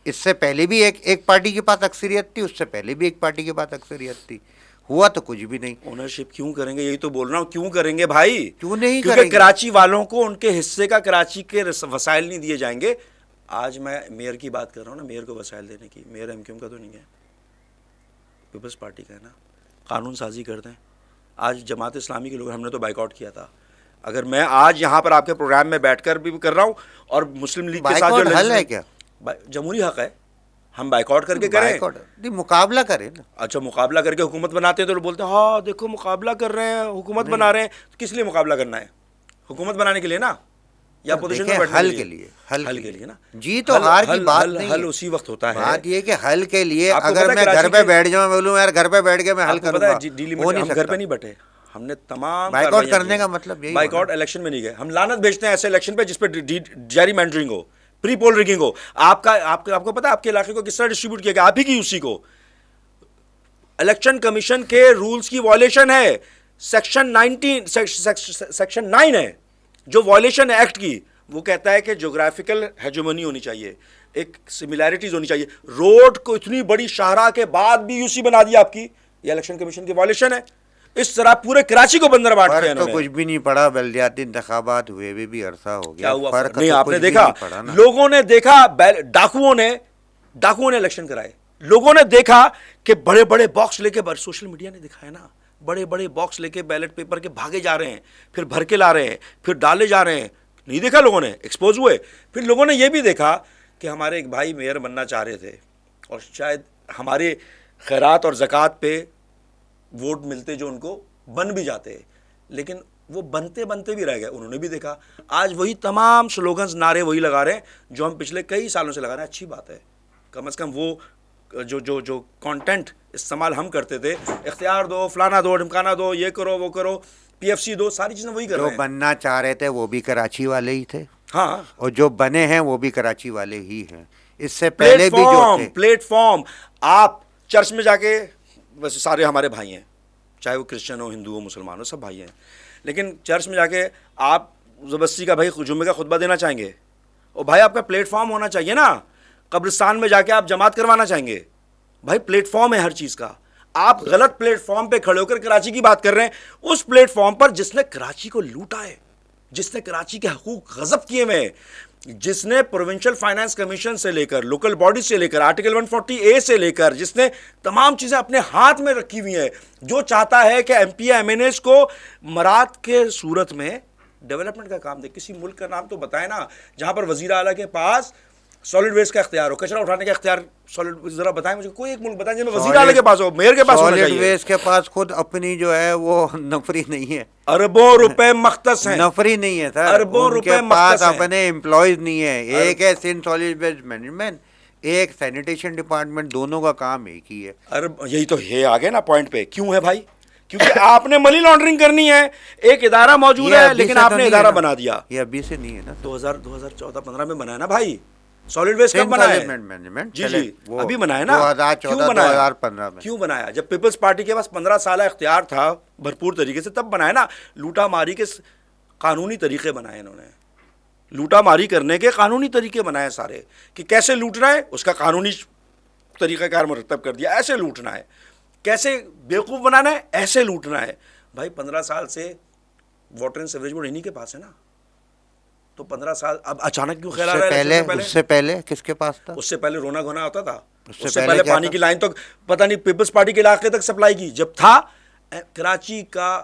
اس سے پہلے بھی ایک پارٹی کے پاس اکثریت تھی, اس سے پہلے بھی ایک پارٹی کے پاس اکثریت تھی. ہوا تو کچھ بھی نہیں. اونرشپ کیوں کریں گے؟ یہی تو بول رہا ہوں, کیوں کریں گے بھائی؟ کیوں نہیں کیونکہ کریں گے؟ کراچی والوں کو ان کے حصے کا کراچی کے وسائل نہیں دیے جائیں گے. آج میں میئر کی بات کر رہا ہوں نا, میئر کو وسائل دینے کی, میئر ایم کیو ایم کا تو نہیں ہے, پیپلز پارٹی کا ہے نا. قانون سازی کر دیں. آج جماعت اسلامی کے لوگ, ہم نے تو بائیکاٹ کیا تھا. اگر میں آج یہاں پر آپ کے پروگرام میں بیٹھ کر بھی کر رہا ہوں اور مسلم لیگ کے ساتھ جو بائیکاٹ حل ہے کیا؟ جمہوری حق ہے, ہم بائیکاٹ کر کے کریں. بائیکاٹ نہیں, مقابلہ کریں نا. اچھا مقابلہ کر کے حکومت بناتے ہیں تو لوگ بولتے ہیں ہاں دیکھو مقابلہ کر رہے ہیں, حکومت بنا رہے ہیں. کس لیے مقابلہ کرنا ہے؟ حکومت بنانے کے لیے نا, یا پوزیشن میں بیٹھنے حل کے کے لیے؟ لیے, حل کے لیے نا. جیت و ہار کی بات نہیں حل ہے. اسی وقت ہوتا ہے. بات یہ کہ حل کے لیے آپ کو اگر پتہ ہے میں کراچی گھر پہ کی- بیٹھ جاؤں, بولوں یار گھر پہ بیٹھ کے میں حل آپ کو کروں پتہ گا, ہے ڈیلی ہو میں نہیں ہم گھر سکتا. پہ نہیں بیٹھے, ہم نے تمام بائیکاٹ کرنے کا مطلب یہی بائیکاٹ الیکشن میں نہیں گئے. ہم لعنت بھیجتے ہیں ایسے الیکشن پہ جس پہ جیری مینڈرنگ ہو, پری پول ریگنگ ہو. آپ کو پتہ ہے آپ کے علاقے کو کس طرح ڈسٹریبیوٹ کیا گیا؟ آپ ہی کی یوسی کو. الیکشن کمیشن کے رولز کی وائلیشن ہے. سیکشن 9 ہے جو وائلیشن ہے ایکٹ کی. وہ کہتا ہے کہ جغرافیکل ہیجومنی ہونی چاہیے, ایک سملیرٹیز ہونی چاہیے. روڈ کو اتنی بڑی شاہراہ کے بعد بھی یوسی بنا دیا آپ کی, یہ الیکشن کمیشن کی وائلیشن ہے. اس طرح پورے کراچی کو بندر بانٹ فرق دیا تو انہوں نے. کچھ بھی نہیں پڑا, بلدیاتی انتخابات ہوئے بھی عرصہ ہو کیا گیا, ہوا فرق نہیں تو آپ نے کچھ بھی دیکھا؟ نہیں پڑا نا. لوگوں نے دیکھا, ڈاکوؤں نے الیکشن کرائے. لوگوں نے دیکھا کہ بڑے بڑے باکس لے کے, سوشل میڈیا نے دکھایا نا, بڑے بڑے باکس لے کے بیلٹ پیپر کے بھاگے جا رہے ہیں, پھر بھر کے لا رہے ہیں, پھر ڈالے جا رہے ہیں. نہیں دیکھا لوگوں نے؟ ایکسپوز ہوئے. پھر لوگوں نے یہ بھی دیکھا کہ ہمارے ایک بھائی میئر بننا چاہ رہے تھے, اور شاید ہمارے خیرات اور زکوٰۃ پہ ووٹ ملتے جو ان کو بن بھی جاتے, لیکن وہ بنتے بھی رہ گئے. انہوں نے بھی دیکھا. آج وہی تمام سلوگنز, نعرے وہی لگا رہے ہیں جو ہم پچھلے کئی سالوں سے لگا رہے ہیں. اچھی بات ہے, کم از کم وہ جو کانٹینٹ استعمال ہم کرتے تھے, اختیار دو, فلانا دو, ڈھمکانا دو, یہ کرو وہ کرو, پی ایف سی دو, ساری چیزیں وہی کر رہے جو ہیں. بننا چاہ رہے تھے وہ بھی کراچی والے ہی تھے, ہاں, اور جو بنے ہیں وہ بھی کراچی والے ہی ہیں. اس سے پہلے بھی جو تھے, پلیٹ فارم. آپ چرچ میں جا کے, ویسے سارے ہمارے بھائی ہیں, چاہے وہ کرسچن ہو, ہندو ہو, مسلمان ہو, سب بھائی ہیں. لیکن چرچ میں جا کے آپ زبردستی کا بھائی جمعے کا خطبہ دینا چاہیں گے؟ اور بھائی آپ کا پلیٹ فارم ہونا چاہیے نا. قبرستان میں جا کے آپ جماعت کروانا چاہیں گے؟ بھائی پلیٹ فارم ہے ہر چیز کا. آپ غلط پلیٹ فارم پہ کھڑے ہو کر کراچی کی بات کر رہے ہیں, اس پلیٹ فارم پر جس نے کراچی کو لوٹا ہے, جس نے کراچی کے حقوق غصب کیے ہوئے ہیں, جس نے پروونشل فائنانس کمیشن سے لے کر, لوکل باڈی سے لے کر, آرٹیکل 140A سے لے کر, جس نے تمام چیزیں اپنے ہاتھ میں رکھی ہوئی ہیں, جو چاہتا ہے کہ M P M N S کو مراد کے صورت میں ڈیولپمنٹ کا کام دے. کسی ملک کا نام تو بتائے نا جہاں پر وزیر اعلیٰ کے پاس سالڈ ویسٹ کا اختیار ہو, کچرا اٹھانے کا اختیار. سالڈ ذرا بتائیں مجھے کوئی ایک ملک بتائیں جن میں وزیر اعلیٰ کے پاس ہو, میئر کے پاس ہونا سالڈ چاہیے. ویسٹ کے پاس خود اپنی جو ہے وہ نفری نہیں ہے, اربوں روپے مختص ہیں, نفری نہیں ہے سر, اربوں ان کے روپے پاس مختص ہیں. اپنے امپلائیز نہیں ہے. ایک ہے سندھ سالڈ ویسٹ مینجمنٹ, ایک سینیٹیشن ڈپارٹمنٹ, دونوں کا کام ایک ہی ہے. یہی تو ہے آگے نا پوائنٹ پہ. کیوں ہے بھائی؟ کیونکہ آپ نے منی لانڈرنگ کرنی ہے. ایک ادارہ موجود ہے لیکن آپ نے ادارہ بنا دیا. یہ ابھی سے نہیں ہے نا, 2014-15 میں بنا ہے نا بھائی. سالڈ ویسٹ کب بنا ہے؟ جی ابھی بنا ہے نا. 2014-2015 میں کیوں بنایا؟ جب پیپلز پارٹی کے پاس 15 سالہ اختیار تھا بھرپور طریقے سے, تب بنایا نا. لوٹا ماری کے قانونی طریقے بنائے انہوں نے, لوٹا ماری کرنے کے قانونی طریقے بنائے سارے, کہ کیسے لوٹنا ہے اس کا قانونی طریقہ کار مرتب کر دیا. ایسے لوٹنا ہے, کیسے بیوقوف بنانا ہے, ایسے لوٹنا ہے. بھائی 15 سال سے واٹر اینڈ سیوریج بورڈ انہی کے پاس ہے نا, تو 15 سال اب اچانک کیوں خیال آ رہا ہے؟ اس سے پہلے کس کے پاس تھا؟ اس سے پہلے رونا گھونا ہوتا تھا. اس سے پہلے پانی کی لائن تو پتہ نہیں پیپلز پارٹی کے علاقے تک سپلائی کی. جب تھا کراچی کا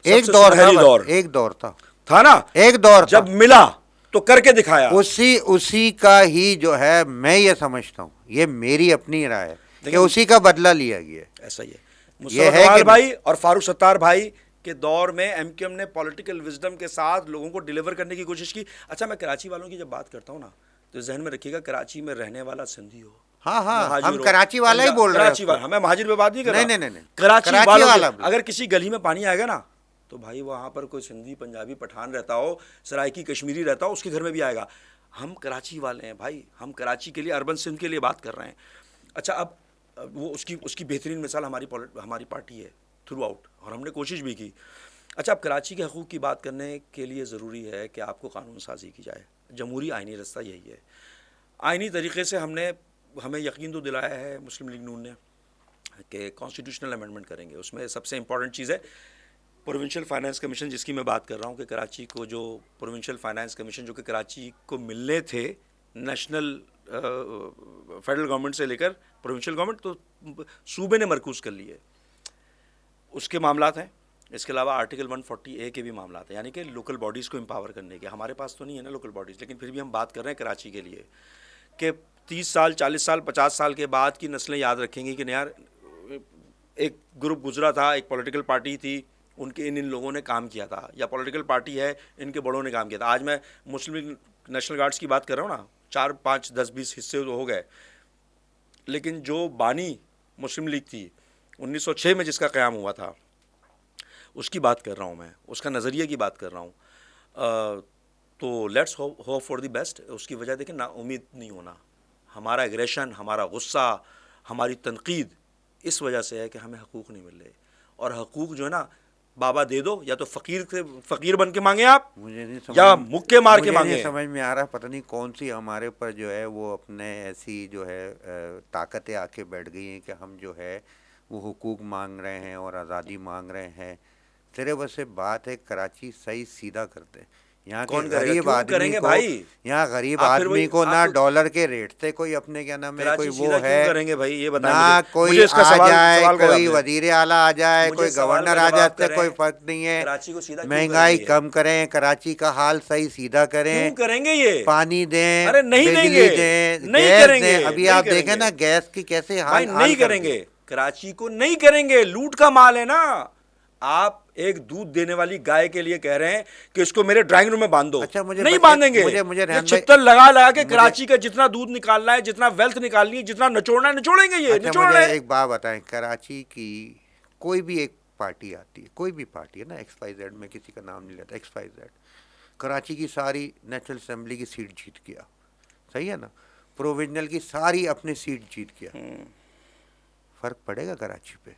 ایک دور تھا نا, ایک دور جب ملا تو کر کے دکھایا. اسی کا ہی جو ہے, میں یہ سمجھتا ہوں, یہ میری اپنی رائے ہے کہ اسی کا بدلہ لیا گیا. ایسا ہی ہے. مصطفیٰ کمال بھائی اور فاروق ستار بھائی کے دور میں ایم کیو ایم نے پولیٹیکل وزڈم کے ساتھ لوگوں کو ڈیلیور کرنے کی کوشش کی. اچھا میں کراچی والوں کی جب بات کرتا ہوں نا, تو ذہن میں رکھیے گا کراچی میں رہنے والا سندھی ہو, ہاں ہم کراچی والا ہی بول رہے ہیں, کراچی والا, ہمیں مہاجر پہ بات نہیں کر رہا, نہیں, کراچی والا. اگر کسی گلی میں پانی آئے گا نا, تو بھائی وہاں پر کوئی سندھی, پنجابی, پٹھان رہتا ہو, سرائکی, کشمیری رہتا ہو, اس کے گھر میں بھی آئے گا. ہم کراچی والے ہیں بھائی, ہم کراچی کے لیے, اربن سندھ کے لیے بات کر رہے ہیں. اچھا اب وہ اس کی بہترین مثال ہماری پارٹی ہے تھرو آؤٹ, اور ہم نے کوشش بھی کی. اچھا اب کراچی کے حقوق کی بات کرنے کے لیے ضروری ہے کہ آپ کو قانون سازی کی جائے. جمہوری آئینی رستہ یہی ہے. آئینی طریقے سے ہمیں یقین تو دلایا ہے مسلم لیگ نون نے, کہ کانسٹیٹیوشنل امینڈمنٹ کریں گے. اس میں سب سے امپورٹنٹ چیز ہے پروونشل فائنانس کمیشن, جس کی میں بات کر رہا ہوں, کہ کراچی کو جو پروونشل فائنانس کمیشن جو کہ کراچی کو ملنے تھے نیشنل فیڈرل گورنمنٹ سے لے کر پروونشل گورنمنٹ, تو صوبے نے مرکوز کر لیے. اس کے معاملات ہیں. اس کے علاوہ آرٹیکل 140A کے بھی معاملات ہیں, یعنی کہ لوکل باڈیز کو امپاور کرنے کے. ہمارے پاس تو نہیں ہے نا لوکل باڈیز, لیکن پھر بھی ہم بات کر رہے ہیں کراچی کے لیے کہ 30 سال 40 سال 50 سال کے بعد کی نسلیں یاد رکھیں گی کہ نہیں یار, ایک گروپ گزرا تھا, ایک پولیٹیکل پارٹی تھی, ان کے ان لوگوں نے کام کیا تھا, یا پولیٹیکل پارٹی ہے, ان کے بڑوں نے کام کیا تھا. آج میں مسلم لیگ نیشنل گارڈز کی بات کر رہا ہوں نا, 4 5 10 20 حصے ہو گئے, لیکن جو بانی مسلم لیگ تھی 1906 میں جس کا قیام ہوا تھا, اس کی بات کر رہا ہوں میں, اس کا نظریے کی بات کر رہا ہوں. تو let's hope for the best. اس کی وجہ دیکھیں, نا امید نہیں ہونا. ہمارا ایگریشن, ہمارا غصہ, ہماری تنقید اس وجہ سے ہے کہ ہمیں حقوق نہیں مل رہے. اور حقوق جو ہے نا, بابا دے دو, یا تو فقیر بن کے مانگیں آپ, مجھے نہیں سمجھ یا مکے مار کے مجھے مانگیں. نہیں سمجھ میں آ رہا, پتہ نہیں کون سی ہمارے اوپر جو ہے وہ اپنے ایسی جو ہے طاقتیں آ کے بیٹھ گئی ہیں کہ ہم جو ہے وہ حقوق مانگ رہے ہیں اور آزادی مانگ رہے ہیں. صرف بس بات ہے کراچی صحیح سیدھا کرتے. یہاں کے کون کرے گا؟ غریب کیوں کریں آدمی گے کو, بھائی؟ یہاں غریب آپ پھر آدمی وہی کو نہ آپ تو ڈالر کے ریٹ سے کوئی اپنے کیا نام ہے کوئی کراچی سیدھا وہ کیوں ہے, کریں گے بھائی؟ یہ بتائیں نہ مجھے کوئی اس کا آ جائے, سوال کوئی کا وزیر اعلیٰ آ جائے, مجھے کوئی سوال گورنر کا آ جائے, جواب اس سے کریں, کوئی فرق نہیں ہے. کراچی کو سیدھا کیوں کریں مہنگائی گے؟ کم کریں, کراچی کا حال صحیح سیدھا کریں, کیوں کریں گے یہ؟ پانی دیں, ارے نہیں دیں بجلی گے, دیں, نہیں گیس کریں دیں. گے, ابھی نہیں آپ کریں دیکھیں گے نا گیس کی کیسے بھائی, حال نہیں کر کریں دیے. گے. کراچی کو نہیں کریں گے, لوٹ کا مال ہے نا. آپ ایک دودھ دینے والی گائے کے لیے کہہ رہے ہیں کہ اس کو میرے ڈرائنگ روم میں باندھ دو. اچھا نہیں باندھیں گے. مجھے یہ ریحان بھائی, چھتر لگا لگا کے مجھے کراچی کا جتنا دودھ نکالنا ہے, جتنا ویلتھ نکالنی ہے, جتنا نچوڑنا ہے, نچوڑیں گے. یہ اچھا نچوڑ مجھے رہے ہیں. ایک بات بتائیں, کراچی کی کوئی بھی ایک پارٹی آتی ہے, کوئی بھی پارٹی ہے نا, ایکس وائی زیڈ, میں کسی کا نام نہیں لیتا, ایکس وائی زیڈ, کراچی کی ساری نیشنل اسمبلی کی سیٹ جیت گیا, صحیح ہے نا, پروونشنل کی ساری اپنی سیٹ جیت گیا. فرق پڑے گا کراچی پہ؟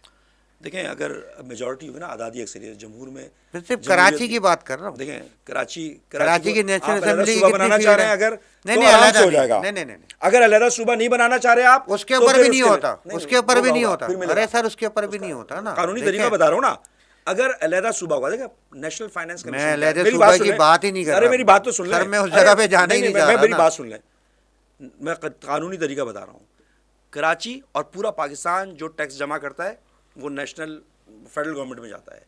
دیکھیں, اگر میجورٹی ہوگی نا, آزادی اکثریت, جمہور میں میں صرف کراچی کی بات کر رہا ہوں. دیکھیں کراچی کی نیشنل آپ علیحدہ اسمبلی کی صوبہ کتنی بنانا سیٹ چاہ رہے ہے؟ ہیں اگر, نہیں تو نہیں, آرام علیحدہ سے ہو نہیں, جائے گا. نہیں نہیں نہیں, اگر علیحدہ صوبہ نہیں بنانا چاہ رہے آپ, اس کے تو اوپر پھر بھی نہیں کے ہوتا, لیے- اس کے اوپر بھی ہوگا، نہیں ہوگا، ہوتا. پھر ملے ارے گا. سر, اس کے اوپر بھی نہیں ہوتا نا. قانونی طریقہ دیکھیں, بتا رہا ہوں نا. اگر علیحدہ صوبہ ہوگا, دیکھیں نیشنل فائنانس میں کمیشن, علیحدہ میری صوبہ بات سن کی لیں. بات ہی نہیں کر ارے رہا. میری بات تو سن لیں سر میں اس جگہ پہ جانا ہی نہیں چاہ رہا میری نا. بات سن لیں. میں قانونی طریقہ بتا رہا ہوں. کراچی اور پورا پاکستان جو ٹیکس جمع کرتا ہے وہ نیشنل فیڈرل گورنمنٹ میں جاتا ہے.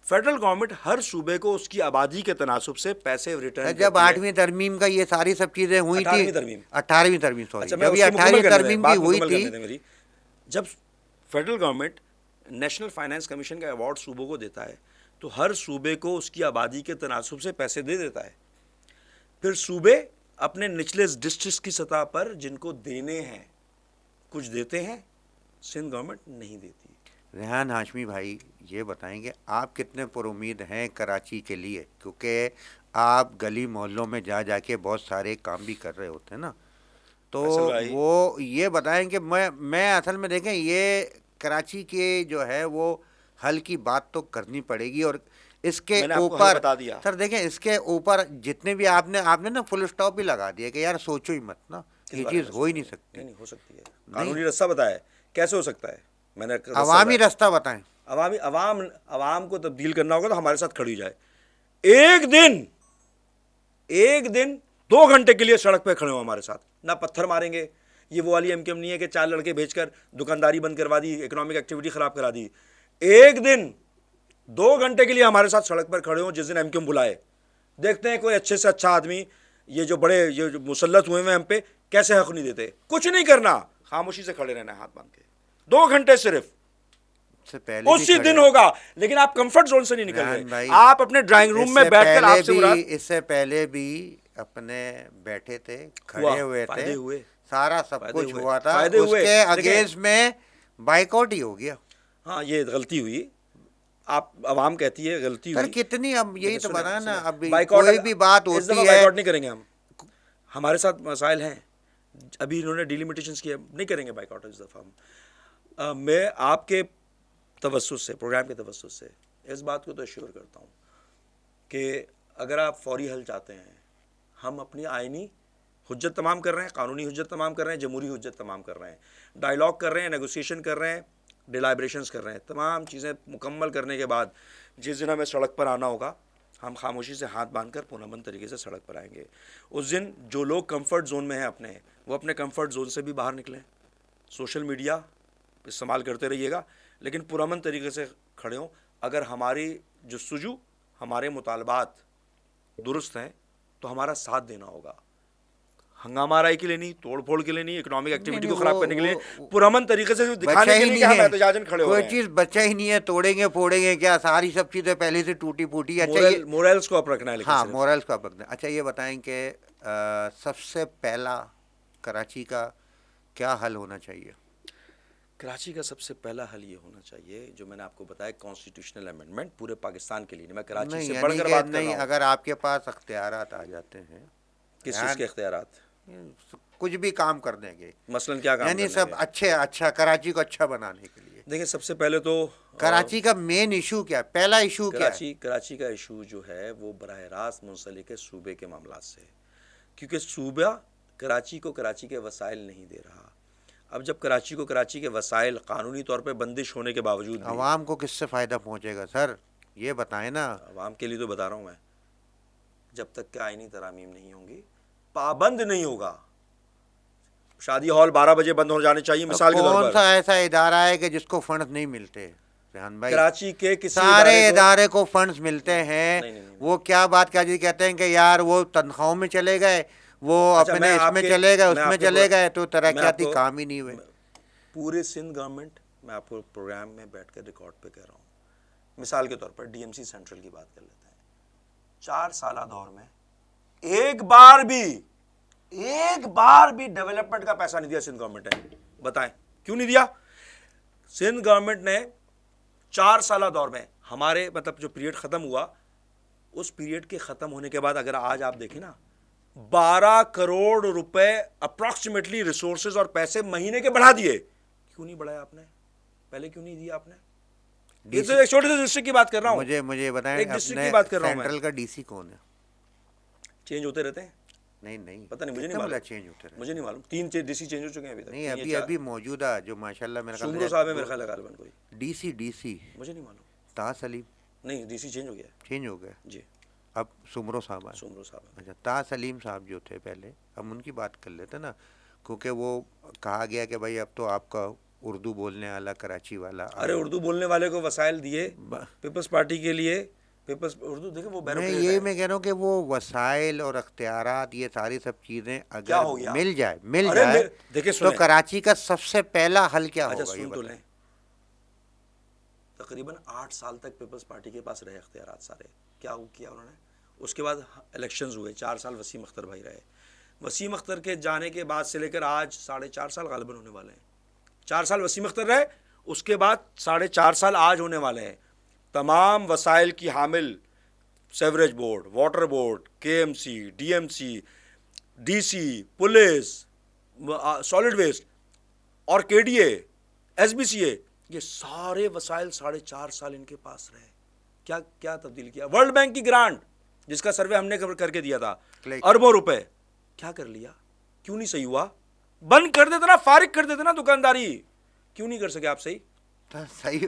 فیڈرل گورنمنٹ ہر صوبے کو اس کی آبادی کے تناسب سے پیسے ریٹرن جب کرتی ہے. 8ویں ترمیم کا یہ ساری سب چیزیں ہوئی تھی, 18ویں ترمیم. 18ویں ترمیم, سوری, اچھا, میں جب اس یہ کو مکمل 18ویں کرنے دیں, ترمیم کی بات ہوئی مکمل تھی, کرنے دیں میری. جب federal government national finance commission کا ایوارڈ صوبوں کو دیتا ہے تو ہر صوبے کو اس کی آبادی کے تناسب سے پیسے دے دیتا ہے. پھر صوبے اپنے نچلے ڈسٹرکٹس کی سطح پر جن کو دینے ہیں کچھ دیتے ہیں, سندھ گورنمنٹ نہیں دیتی. ریحان ہاشمی بھائی, یہ بتائیں گے آپ کتنے پر امید ہیں کراچی کے لیے, کیونکہ آپ گلی محلوں میں جا جا کے بہت سارے کام بھی کر رہے ہوتے ہیں نا, تو فیصل بھائی, وہ یہ بتائیں کہ میں اصل میں دیکھیں, یہ کراچی کے جو ہے وہ حل کی بات تو کرنی پڑے گی. اور اس کے میں نے آپ کو حل اوپر بتا دیا. سر دیکھیں, اس کے اوپر جتنے بھی آپ نے نا فل اسٹاپ بھی لگا دیا کہ یار سوچو ہی مت نا, یہ چیز ہو ہی نہیں سکتی. نہیں ہو سکتی ہے. قانونی رستہ بتایا کیسے ہو سکتا ہے. میں نے عوامی رستہ بتائیں. عوام کو تبدیل کرنا ہوگا تو ہمارے ساتھ کھڑی جائے. ایک دن 2 گھنٹے کے لیے سڑک پہ کھڑے ہو ہمارے ساتھ, نہ پتھر ماریں گے. یہ وہ والی ایم کیو ایم نہیں ہے کہ 4 لڑکے بھیج کر دکانداری بند کروا دی, اکنامک ایکٹیویٹی خراب کرا دی. ایک دن 2 گھنٹے کے لیے ہمارے ساتھ سڑک پر کھڑے ہوں, جس دن ایم کیو ایم بلائے. دیکھتے ہیں کوئی اچھے سے اچھا آدمی, یہ جو بڑے یہ جو مسلط ہوئے ہیں ہم پہ, کیسے حق نہیں دیتے. کچھ نہیں کرنا, خاموشی سے کھڑے رہنا ہے ہاتھ باندھ کے. 2 گھنٹے صرف, اسی دن ہوگا. لیکن آپ کمفرٹ زون سے نہیں نکل رہے. آپ اپنے ڈرائنگ روم میں بیٹھ کر, آپ سے مراد اس سے پہلے بھی اپنے بیٹھے تھے, کھڑے ہوئے تھے, سارا سب کچھ ہوا تھا, اس کے اگینسٹ میں بائیک آؤٹ ہی ہو گیا. ہاں, یہ غلطی ہوئی. آپ عوام کہتی ہے غلطی ہوئی. سر کتنی, اب یہی تو بتایا نا, اب کوئی بھی بات ہوتی ہے. بائیکاٹ نہیں کریں گے ہم, ہمارے ساتھ مسائل ہیں. ابھی انہوں نے ڈیلیمیٹیشنز کیا, نہیں کریں گے بائیکاٹ اس دفعہ ہم. میں آپ کے توسط سے, پروگرام کے توسط سے اس بات کو تو ایشور کرتا ہوں کہ اگر آپ فوری حل چاہتے ہیں, ہم اپنی آئینی حجت تمام کر رہے ہیں, قانونی حجت تمام کر رہے ہیں, جمہوری حجت تمام کر رہے ہیں, ڈائیلاگ کر رہے ہیں, نیگوسیشن کر رہے ہیں, ڈیلائبریشنس کر رہے ہیں. تمام چیزیں مکمل کرنے کے بعد جس دن ہمیں سڑک پر آنا ہوگا ہم خاموشی سے ہاتھ باندھ کر پرامن طریقے سے سڑک پر آئیں گے. اس دن جو لوگ کمفرٹ زون میں ہیں اپنے، وہ اپنے کمفرٹ زون سے بھی باہر نکلیں. سوشل میڈیا استعمال کرتے رہیے گا لیکن پرامن طریقے سے کھڑے ہوں. اگر ہماری جستجو، ہمارے مطالبات درست ہیں تو ہمارا ساتھ دینا ہوگا. ہنگامہ آرائی کے لیے نہیں، توڑ پھوڑ کے لیے نہیں، اکنامک ایکٹیویٹی کو خراب کرنے کے لیے، پرامن طریقے سے دکھانے کے لیے کہ ہم احتجاجاً کھڑے ہو رہے ہیں. کوئی چیز بچا ہی نہیں ہے، توڑیں گے پھوڑیں گے کیا، ساری سب چیزیں پہلے سے ٹوٹی پھوٹی. اچھا مورلس کو اپ رکھنا ہے. ہاں مورلس کو اپ رکھنا ہے. اچھا یہ بتائیں کہ سب سے پہلا کراچی کا کیا حل ہونا چاہیے؟ کراچی کا سب سے پہلا حل یہ ہونا چاہیے جو میں نے آپ کو بتایا، کانسٹیٹیوشنل امینڈمنٹ پورے پاکستان کے لیے. میں کراچی سے بڑھ کر بات کر رہا ہوں. اگر آپ کے پاس اختیارات آ جاتے ہیں، کس چیز کے اختیارات؟ کچھ بھی کام کرنے کے، مثلاً کیا کام؟ یعنی سب اچھا کراچی کو اچھا بنانے کے لیے. دیکھیں سب سے پہلے تو کراچی کا مین ایشو کیا ہے؟ پہلا ایشو کیا ہے؟ کراچی کا ایشو جو ہے وہ براہ راست منسلک ہے صوبے کے معاملات سے، کیونکہ صوبہ کراچی کو کراچی کے وسائل نہیں دے رہا. اب جب کراچی کو کراچی کے وسائل قانونی طور پہ بندش ہونے کے باوجود بھی، عوام کو کس سے فائدہ پہنچے گا سر؟ یہ بتائیں نا. عوام کے لیے تو بتا رہا ہوں میں، جب تک کہ آئینی ترامیم نہیں ہوں گی، پابند نہیں ہوگا. شادی ہال 12 بجے بند ہو جانے چاہیے مثال کے طور پر. کون سا ایسا ادارہ ہے کہ جس کو فنڈز نہیں ملتے؟ ریحان بھائی کراچی کے کسی سارے ادارے کو فنڈز ملتے ہیں. وہ کیا بات کیا جی کہتے ہیں کہ یار وہ تنخواہوں میں چلے گئے، وہ اپنے اس میں چلے گئے، اس میں چلے گئے، تو ترقیاتی کام ہی نہیں ہوئے. پورے سندھ گورنمنٹ، میں آپ کو پروگرام میں بیٹھ کر ریکارڈ پہ کہہ رہا ہوں، مثال کے طور پر ڈی ایم سی سینٹرل کی بات کر لیتے ہیں. 4 سالہ دور میں ایک بار بھی ڈیولپمنٹ کا پیسہ نہیں دیا سندھ گورنمنٹ نے. بتائیں کیوں نہیں دیا؟ سندھ گورنمنٹ نے 4 سالہ دور میں، ہمارے مطلب جو پیریڈ ختم ہوا، اس پیریڈ کے ختم ہونے کے بعد اگر آج آپ دیکھیں نا، 12 کروڑ روپے اپروکسیمیٹلی ریسورسز اور پیسے مہینے کے بڑھا دیے. کیوں نہیں بڑھایا آپ نے؟ پہلے کیوں نہیں دیا آپ نے؟ یہ تو ایک چھوٹے سے ڈسٹرکٹ کی بات کر رہا ہوں. مجھے بتائیں ایک ڈسٹرکٹ کی بات کر رہا ہوں میں. سینٹرل کا ڈی سی کون ہے؟ چینج ہوتے رہتے ہیں. نہیں پتہ نہیں، مجھے نہیں معلوم. چینج ہوتے رہتے. مجھے نہیں معلوم. 3 ڈی سی چینج ہو چکے ہیں ابھی تک. نہیں ابھی موجودہ جو ماشاءاللہ میرا خیال سمرو صاحب ہے میرا خیال ہے غالباً کوئی ڈی سی مجھے نہیں معلوم. طاہر سلیم نہیں، ڈی سی چینج ہو گیا. چینج ہو گیا جی. اب سمرو صاحب آئے. سمرو صاحب. اچھا طاہر سلیم صاحب جو تھے پہلے، ہم ان کی بات کر لیتے نا، کیونکہ وہ کہا گیا کہ بھائی اب تو آپ کا اردو بولنے والا کراچی والا. ارے اردو بولنے والے کو وسائل دیے پیپلز پارٹی کے لیے. پیپلز اردو دیکھیں وہ میں کہہ رہا ہوں کہ وہ وسائل اور اختیارات، یہ ساری سب چیزیں اگر مل جائے تو کراچی کا سب سے پہلا حل کیا ہوگا؟ یہ بتائیں. تقریباً 8 سال تک پیپلز پارٹی کے پاس رہے اختیارات سارے. کیا کیا انہوں نے؟ اس کے بعد الیکشنز ہوئے، 4 سال وسیم اختر بھائی رہے. وسیم اختر کے جانے کے بعد سے لے کر آج 4.5 سال غالباً ہونے والے ہیں. 4 سال وسیم اختر رہے، اس کے بعد 4.5 سال آج ہونے والے ہیں. تمام وسائل کی حامل sewerage board, water board, K M C, D M C, D C, police, solid waste اور K D A, S B C A, یہ سارے وسائل 4.5 سال ان کے پاس رہے. کیا تبدیل کیا؟ ورلڈ بینک کی گرانٹ جس کا سروے ہم نے کر کے دیا تھا، اربوں روپے، کیا کر لیا؟ کیوں نہیں صحیح ہوا؟ بند کر دیتے نا، فارغ کر دیتے نا دکانداری. کیوں نہیں کر سکے آپ؟ صحیح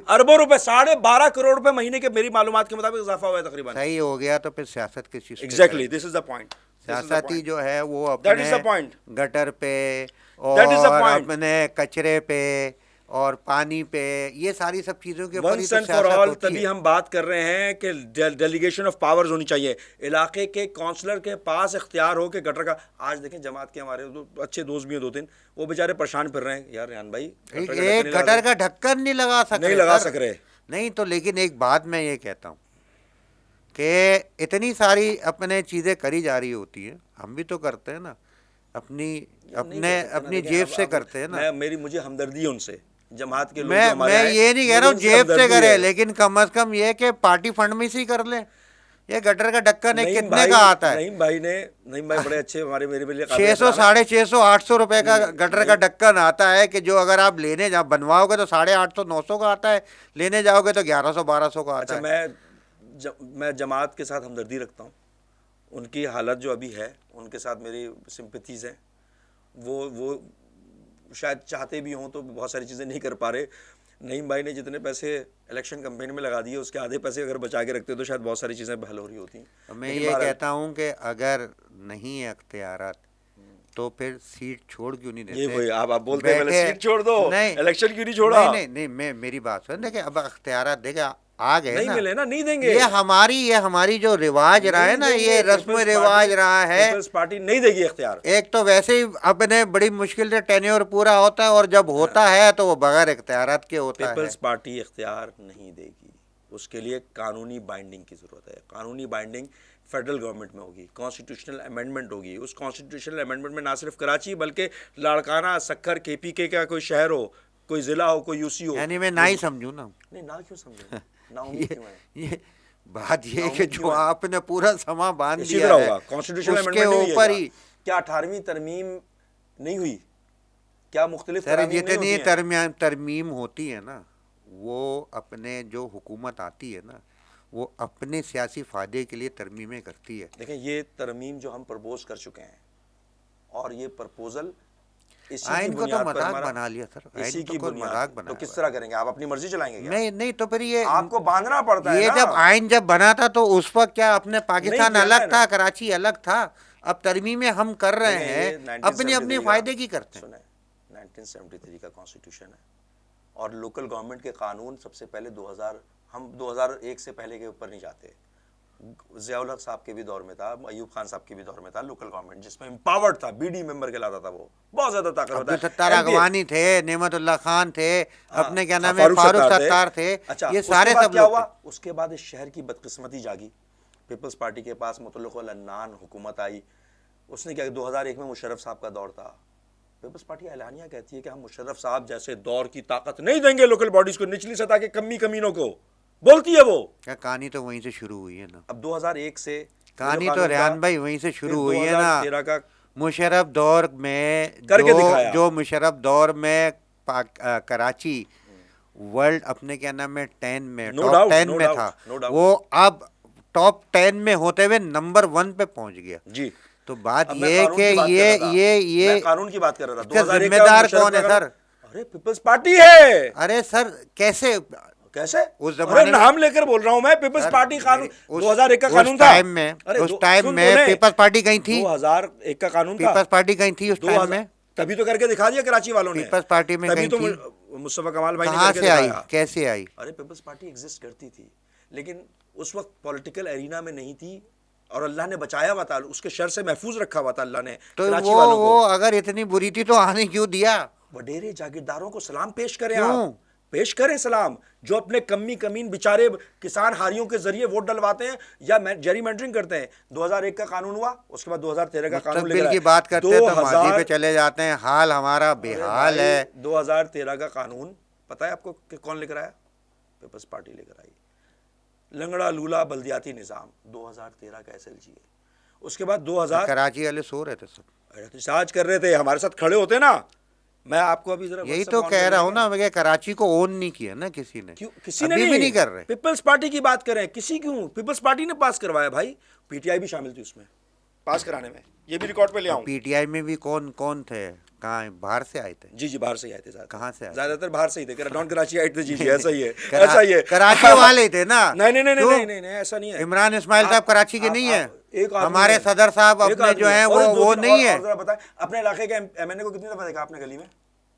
اربوں روپے، 12.5 کروڑ روپے مہینے کے میری معلومات کے مطابق اضافہ ہوا ہے تقریباً. صحیح ہو گیا تو پھر سیاست کس چیز؟ Exactly, this is the point. سیاستی جو ہے وہ اپنے گٹر پہ اور اپنے کچرے پہ اور پانی پہ، یہ ساری سب چیزوں کے ونس اینڈ فار آل. تبھی ہم بات کر رہے ہیں کہ ڈیلیگیشن آف پاورز ہونی چاہیے. علاقے کے کونسلر کے پاس اختیار ہو کہ گٹر کا. آج دیکھیں جماعت کے ہمارے اچھے دوست بھی ہیں 2-3، وہ بیچارے پریشان پھر رہے ہیں. یار ریحان بھائی ایک گٹر کا ڈھکن نہیں لگا سک رہے. نہیں تو لیکن ایک بات میں یہ کہتا ہوں کہ اتنی ساری اپنے چیزیں کری جا رہی ہوتی ہیں، ہم بھی تو کرتے ہیں نا، اپنی جیب سے کرتے ہیں نا. مجھے ہمدردی ہے ان سے، جماعت کے لوگ. میں یہ نہیں کہہ رہا ہوں جیب سے کرے، لیکن کم از کم یہ کہ پارٹی فنڈ میں سے کر لیں. یہ گٹر کا ڈھکن کتنے کا آتا ہے؟ نہیں بھائی بڑے اچھے ہمارے میرے لیے 600 650 800 روپے کا گٹر کا ڈھکن آتا ہے کہ جو اگر آپ لینے بنواؤ گے تو 850 900 کا آتا ہے، لینے جاؤ گے تو 1100 1200 کا آتا ہے. میں جماعت کے ساتھ ہمدردی رکھتا ہوں. ان کی حالت جو ابھی ہے، ان کے ساتھ میری سمپتھیز ہیں. وہ شاید چاہتے بھی ہوں تو بہت ساری چیزیں نہیں کر پا رہے. نعیم بھائی نے جتنے پیسے الیکشن کمپین میں لگا دیے اس کے آدھے پیسے اگر بچا کے رکھتے تو شاید بہت ساری چیزیں حل ہو رہی ہوتی ہیں. میں یہ کہتا ہوں کہ اگر نہیں ہے اختیارات تو پھر سیٹ چھوڑ کیوں نہیں دیتے؟ یہ وہی آپ بولتے ہیں پہلے سیٹ چھوڑ دو, الیکشن کیوں نہیں چھوڑا؟ نہیں میں میری بات سن دیکھیں اب اختیارات دیکھیں آ گئے نہیں ملے نا, نہیں دیں گے. یہ ہماری جو رواج رہا ہے نا, یہ رسم و رواج رہا ہے. پیپلز پارٹی نہیں دے گی اختیار. ایک تو ویسے ہی اپنے بڑی مشکل سے ٹینیور پورا ہوتا ہے اور جب ہوتا ہے تو وہ بغیر اختیارات کے ہوتا ہے. پیپلز پارٹی اختیار نہیں دے گی, اس کے لیے قانونی بائنڈنگ کی ضرورت ہے. قانونی بائنڈنگ فیڈرل گورنمنٹ میں ہوگی, کانسٹیٹیوشنل امینڈمنٹ ہوگی. اس کانسٹیٹیوشنل امینڈمنٹ میں نہ صرف کراچی بلکہ لاڑکانہ, سکھر, کے پی کے کا کوئی شہر ہو, کوئی ضلع ہو, کوئی یو سی ہو. یعنی میں نہ ہی سمجھوں نا. نہیں نہ کیوں سمجھوں, نا امید کیوں ہے؟ یہ بات یہ کہ جو آپ نے پورا سما باندھ اسی دیا طرح ہے ہوگا. کانسٹیٹیوشنل اس کے امینڈمنٹ اوپر ہی کیا 18ویں ترمیم نہیں ہوئی؟ کیا مختلف سر ترامیم نہیں ہوتی جتنی ہیں؟ ترمیم ہوتی ہے نا, وہ اپنے جو حکومت آتی ہے نا وہ اپنے سیاسی فائدے کے لیے ترمیمیں کرتی ہے. دیکھیں یہ ترمیم جو ہم پرپوز کر چکے ہیں اور یہ پرپوزل اسی کی آئین کو تو بنیاد پر مذاق ہمارا, بنا لیا سر, اسی آئین کی کو مذاق بنیاد. بنا. تو کس طرح کریں گے آپ؟ اپنی مرضی چلائیں گے کیا؟ نہیں تو پھر یہ آپ کو باندھنا پڑتا ہے یہ نا. جب آئین جب بنا تھا تو اس وقت کیا اپنے پاکستان نہیں کیا الگ تھا, کراچی الگ تھا. اب ترمیمیں ہم کر رہے ہیں اپنے اپنے فائدے کی کرتے ہیں. سنیں 1973 کا کانسٹیٹیوشن ہے اور لوکل گورنمنٹ کے قانون سب سے پہلے 2001 سے پہلے کے اوپر نہیں جاتے. ضیاء الحق صاحب کے بھی دور میں تھا, ایوب خان صاحب کے بھی دور میں تھا لوکل گورنمنٹ جس میں امپاورڈ تھا, بی ڈی ممبر کہلاتا تھا, وہ بہت زیادہ طاقتور تھا. عبدالستار اغوانی تھے, نعمت اللہ خان تھے, اپنے کیا نام ہے فاروق ستار تھے. اچھا یہ سارے سب کیا لوگ ہوا؟ اس کے بعد اس شہر کی بدقسمتی جاگی, پیپلز پارٹی کے پاس مطلق العنان حکومت آئی. اس نے کیا 2001 میں مشرف صاحب کا دور تھا. پیپلز پارٹی اعلانیہ کہتی ہے کہ ہم مشرف صاحب جیسے دور کی طاقت نہیں دیں گے لوکل باڈیز کو, نچلی سطح کے کمینوں کو, بولتی ہے وہ. کیا کہانی تو وہیں سے شروع ہوئی ہے نا. اب 2001 سے کہانی تو ریحان بھائی وہیں سے شروع ہوئی ہے نا. 2013 کا مشرف دور میں جو مشرف دور میں کراچی ورلڈ اپنے کیا نام ہے 10 میں ٹاپ 10 میں تھا, وہ اب ٹاپ 10 میں ہوتے ہوئے نمبر 1 پہ پہنچ گیا. جی تو بات یہ کہ یہ قانون کی بات کر رہا تھا. ذمہ دار کون ہے سر؟ ارے پیپلز پارٹی ہے. ارے سر کیسے اس زمانے میں نام لے کر بول رہا ہوں میں. پیپلز پارٹی قانون 2001 کا قانون تھا. اس ٹائم میں پیپلز پارٹی کہیں تھی. 2001 کا قانون تھا. پیپلز پارٹی کہیں تھی اس ٹائم میں. تبھی تو کر کے دکھا دیا کراچی والوں نے. پیپلز پارٹی میں تبھی تو مصطفیٰ کمال بھائی نے کر کے دکھایا. کیسے آئی؟ ارے پیپلز پارٹی ایگزسٹ کرتی تھی لیکن اس وقت پولیٹیکل ایرینا میں نہیں تھی اور اللہ نے بچایا ہوا تھا, اس کے شر سے محفوظ رکھا ہوا تھا اللہ نے کراچی والوں کو. وہ اگر اتنی بری تھی تو آنے کیوں دیا؟ وڈیرے جاگیرداروں کو سلام پیش کریں, آپ پیش کریں سلام, جو اپنے کمین بیچارے کسان ہاریوں کے ذریعے ووٹ ڈلواتے ہیں یا جیری مینڈرنگ کرتے ہیں. 2001 کا قانون ہوا, اس کے بعد 2013 کا قانون لے کر کی بات کرتے ہیں تو ماضی پہ چلے جاتے ہیں. حال ہمارا بے حال ہے. 2013 کا قانون پتہ ہے آپ کو کہ کون لے کر آیا؟ پیپلز پارٹی لے کر آئی. لنگڑا لولا بلدیاتی نظام 2013 کا ایس ایل جی ہے. اس کے بعد 2000 کراچی والے سو رہے تھے, سب احتجاج کر رہے تھے, ہمارے ساتھ کھڑے ہوتے نا. میں آپ کو ابھی ذرا یہی تو کہہ رہا ہوں نا کہ کراچی کو اون نہیں کیا نا کسی نے. کسی نے بھی نہیں کر رہے. پیپلز پارٹی کی بات کریں, کسی کیوں پیپلز پارٹی نے پاس کروایا بھائی. پی ٹی آئی بھی شامل تھی اس میں پاس کرانے میں, یہ بھی ریکارڈ پہ لے آؤں. پی ٹی آئی میں بھی کون تھے, کہاں باہر سے آئے تھے؟ جی باہر سے ہی آئے تھے. کہاں سے آئے؟ زیادہ تر باہر سے ہی تھے, نان کراچی آئے تھے. جی ایسا ہی ہے, ایسا ہی ہے. کراچی والے تھے نا. نہیں ایسا نہیں ہے. عمران اسماعیل صاحب کراچی کے نہیں ہیں, ہمارے صدر صاحب اپنے جو ہیں وہ نہیں ہیں. اپنے علاقے کے ایم این اے کو کتنی دفعہ دیکھا آپ نے گلی میں؟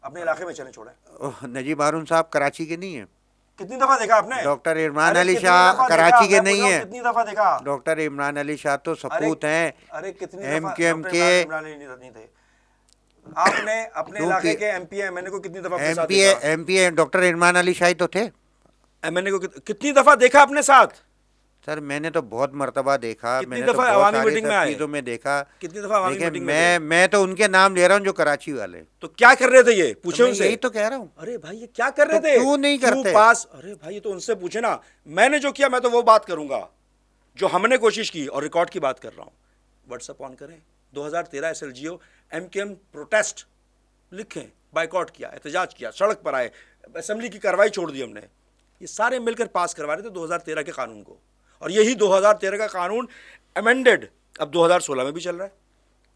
اپنے علاقے میں چلیں چھوڑیں. نجیب ہارون صاحب کراچی کے نہیں ہیں. کتنی دفعہ دیکھا آپ نے؟ ڈاکٹر عمران علی شاہ کراچی کے نہیں ہیں. کتنی دفعہ دیکھا؟ ڈاکٹر عمران علی شاہ تو سپوت ہیں ایم کیو ایم کے. آپ نے اپنے علاقے کے ایم پی ایم این اے کو کتنی دفعہ ایم پی اے ڈاکٹر عمران علی شاہ تو تھے. ایم این اے کو کتنی دفعہ دیکھا اپنے ساتھ؟ سر میں نے تو بہت مرتبہ دیکھا, کتنی دفعہ عوامی میٹنگ میں آئے, چیزوں میں دیکھا. کتنی دفعہ عوامی میٹنگ میں؟ میں تو ان کے نام لے رہا ہوں جو کراچی والے. تو کیا کر رہے تھے یہ پوچھے ان سے. یہی تو کہہ رہا ہوں. ارے بھائی یہ کیا کر رہے تھے, کیوں نہیں کرتے پاس؟ ارے بھائی یہ تو ان سے پوچھے نا. میں نے جو کیا میں تو وہ بات کروں گا جو ہم نے کوشش کی, اور ریکارڈ کی بات کر رہا ہوں. واٹس ایپ آن کریں. 2013 S L G O M Q M protest لکھیں, بائیکاٹ کیا, احتجاج کیا, سڑک پر آئے, اسمبلی کی کارروائی چھوڑ دی ہم نے. یہ سارے مل کر پاس کروا رہے تھے 2013 کے قانون کو. اور یہی 2013 کا قانون امینڈڈ اب 2016 میں بھی چل رہا ہے.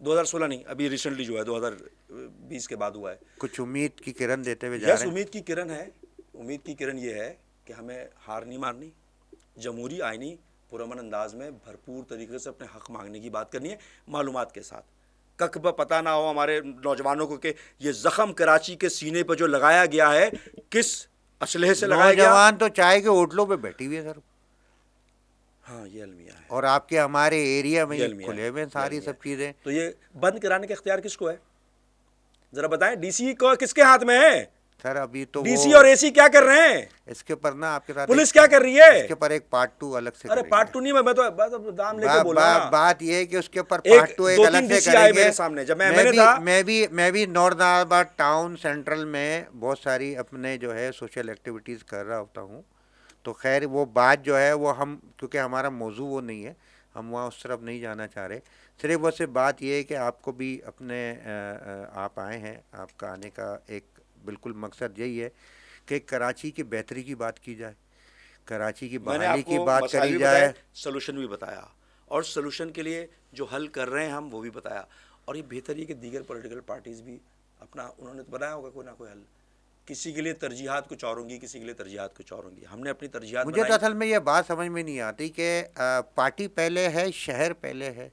2016 نہیں, ابھی ریسنٹلی جو ہے 2020 کے بعد ہوا ہے. کچھ امید کی کرن دیتے ہوئے جا رہے ہیں. امید کی کرن ہے امید کی کرن یہ ہے کہ ہمیں ہار نہیں مارنی, جمہوری آئینی پرامن انداز میں بھرپور طریقے سے اپنے حق مانگنے کی بات کرنی ہے, معلومات کے ساتھ. ککب پتہ نہ ہو ہمارے نوجوانوں کو کہ یہ زخم کراچی کے سینے پہ جو لگایا گیا ہے کس اسلحے سے لگایا گیا. نوجوان تو چائے کے ہوٹلوں پہ بیٹھی ہوئی ہے سر, ہاں یہ المیہ ہے, اور آپ کے ہمارے ایریا میں یہ یہ المیہ کھلے ہے, ہوئے ہیں یہ ساری المیہ سب ہے. چیزیں. تو یہ بند کرانے کا اختیار کس کو ہے ذرا بتائیں, ڈی سی کو کس کے ہاتھ میں ہے؟ سر ابھی تو ڈی وہ سی اور اے سی کیا کر رہے ہیں؟ اس کے پر نا آپ کے ساتھ پولیس کیا کر رہی ہے؟ اس کے پر ایک پارٹ 2 الگ سے ارے کریں پارٹ گے. 2 نہیں, میں تو دام لے کے بول رہا ہوں نا. بات یہ ہے کہ اس کے اوپر ایک پارٹ 2 ایک دو الگ تین ڈی سے سی کریں آئے گے. میرے سامنے جب میں نے تھا. میں بھی نارتھ آباد ٹاؤن سینٹرل میں بہت ساری اپنے جو ہے سوشل ایکٹیویٹیز کر رہا ہوتا ہوں. تو خیر وہ بات جو ہے وہ ہم, کیونکہ ہمارا موضوع وہ نہیں ہے, ہم وہاں اس طرف نہیں جانا چاہ رہے. صرف وہ سے بات یہ ہے کہ آپ کو بھی اپنے آپ آئے ہیں, آپ کا آنے کا ایک بالکل مقصد یہی ہے کہ کراچی کی بہتری کی بات کی جائے, کراچی کی میں نے بحالی آپ کی کو بات مسائل کری بھی جائے. بتائے, سلوشن بھی بتایا, اور سلوشن کے لیے جو حل کر رہے ہیں ہم وہ بھی بتایا. اور یہ بہتر ہے کہ دیگر پولیٹیکل پارٹیز بھی اپنا انہوں نے تو بنایا ہوگا کوئی نہ کوئی حل. کسی کے لیے ترجیحات کچھ اور ہوں گی, کسی کے لیے ترجیحات کچھ اور ہوں گی. ہم نے اپنی ترجیحات مجھے تو بنائی. اصل میں یہ بات سمجھ میں نہیں آتی کہ پارٹی پہلے ہے, شہر پہلے ہے,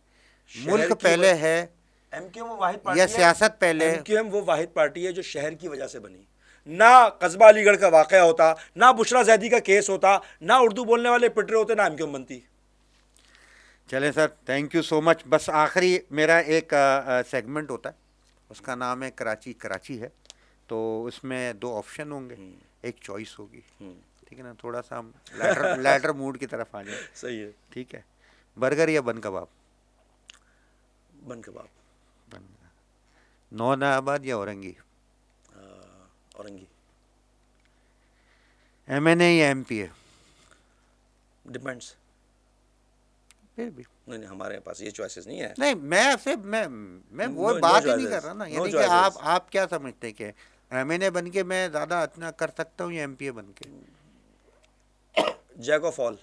شہر ملک کی پہلے ہے, ایم کیو ایم وہ واحد یا پارٹی ہے, سیاست پہلے. ایم کیو ایم وہ واحد پارٹی ہے جو شہر کی وجہ سے بنی. نہ قصبہ علی گڑھ کا واقعہ ہوتا, نہ بشرا زیدی کا کیس ہوتا, نہ اردو بولنے والے پٹ رہے ہوتے, نہ ایم کیو ایم بنتی. چلیں سر, تھینک یو سو مچ. بس آخری میرا ایک سیگمنٹ ہوتا ہے, اس کا نام ہے کراچی کراچی ہے. تو اس میں 2 آپشن ہوں گے, ایک چوائس ہوگی, ٹھیک ہے نا. تھوڑا سا ہم لیٹر موڈ کی طرف آ جائیں. صحیح ہے. ٹھیک ہے, برگر یا بن کباب؟ بن کباب. نارتھ آباد یا اورنگی؟ اورنگی. ایم این اے یا ایم پی اے؟ ڈپینڈس. پھر بھی نہیں ہمارے پاس یہ چوائسیز نہیں ہے. نہیں, میں وہ No بات ہی نہیں choices. کر رہا نا. No یعنی کہ choices. آپ کیا سمجھتے ہیں کہ ایم این اے بن کے میں زیادہ اتنا کر سکتا ہوں یا ایم پی اے بن کے؟ Jack of all.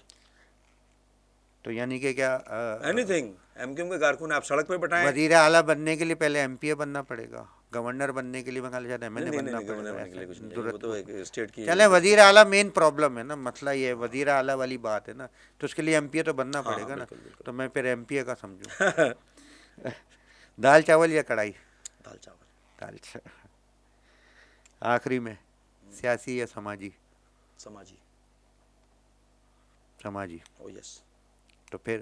تو یعنی کہ کیا anything. M Q M کے کارکن آپ سڑک پہ بٹھائیں. وزیر اعلیٰ بننے کے لیے پہلے ایم پی اے بننا پڑے گا, گورنر بننے کے لیے میں کہا جاتا ایم این اے بننا پڑے گورنر گا, بننے کے لیے کچھ نہیں چاہیے, وہ ضرورت تو ایک اسٹیٹ کی. چلیں وزیر اعلیٰ مین پرابلم ہے نا, مسئلہ یہ ہے وزیر اعلیٰ والی بات ہے نا, تو اس کے لیے ایم پی اے تو بننا پڑے گا نا. تو میں پھر ایم پی اے کا سمجھوں. دال چاول یا کڑھائی؟ دال چاول. دال چاول. آخری میں سیاسی یا سماجی؟ سماجی. سماجی. او یس. تو پھر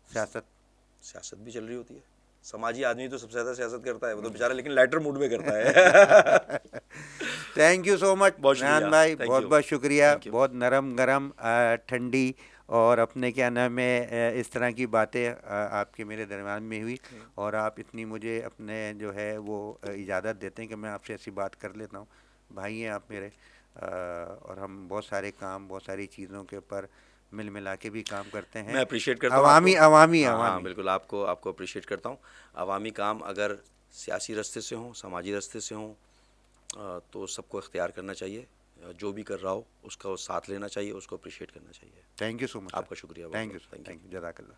سیاست بھی چل رہی ہوتی ہے. سماجی آدمی تو سب سے زیادہ سیاست کرتا ہے, وہ تو بیچارہ لیکن لائٹر موڈ میں کرتا ہے. تھینک یو سو مچ ریحان بھائی, بہت بہت شکریہ. بہت نرم گرم ٹھنڈی اور اپنے کیا نام ہے اس طرح کی باتیں آپ کے میرے درمیان میں ہوئی, اور آپ اتنی مجھے اپنے جو ہے وہ اجازت دیتے ہیں کہ میں آپ سے ایسی بات کر لیتا ہوں. بھائی ہیں آپ میرے, اور ہم بہت سارے کام, بہت ساری چیزوں کے اوپر ملا کے بھی کام کرتے ہیں. میں اپریشیٹ کرتا ہوں عوامی. ہاں بالکل, آپ کو اپریشیٹ کرتا ہوں. عوامی کام اگر سیاسی رستے سے ہوں, سماجی رستے سے ہوں, تو سب کو اختیار کرنا چاہیے. جو بھی کر رہا ہو اس کا ساتھ لینا چاہیے, اس کو اپریشیٹ کرنا چاہیے. تھینک یو سو مچ. آپ کا شکریہ. تھینک یو, جزاک اللہ.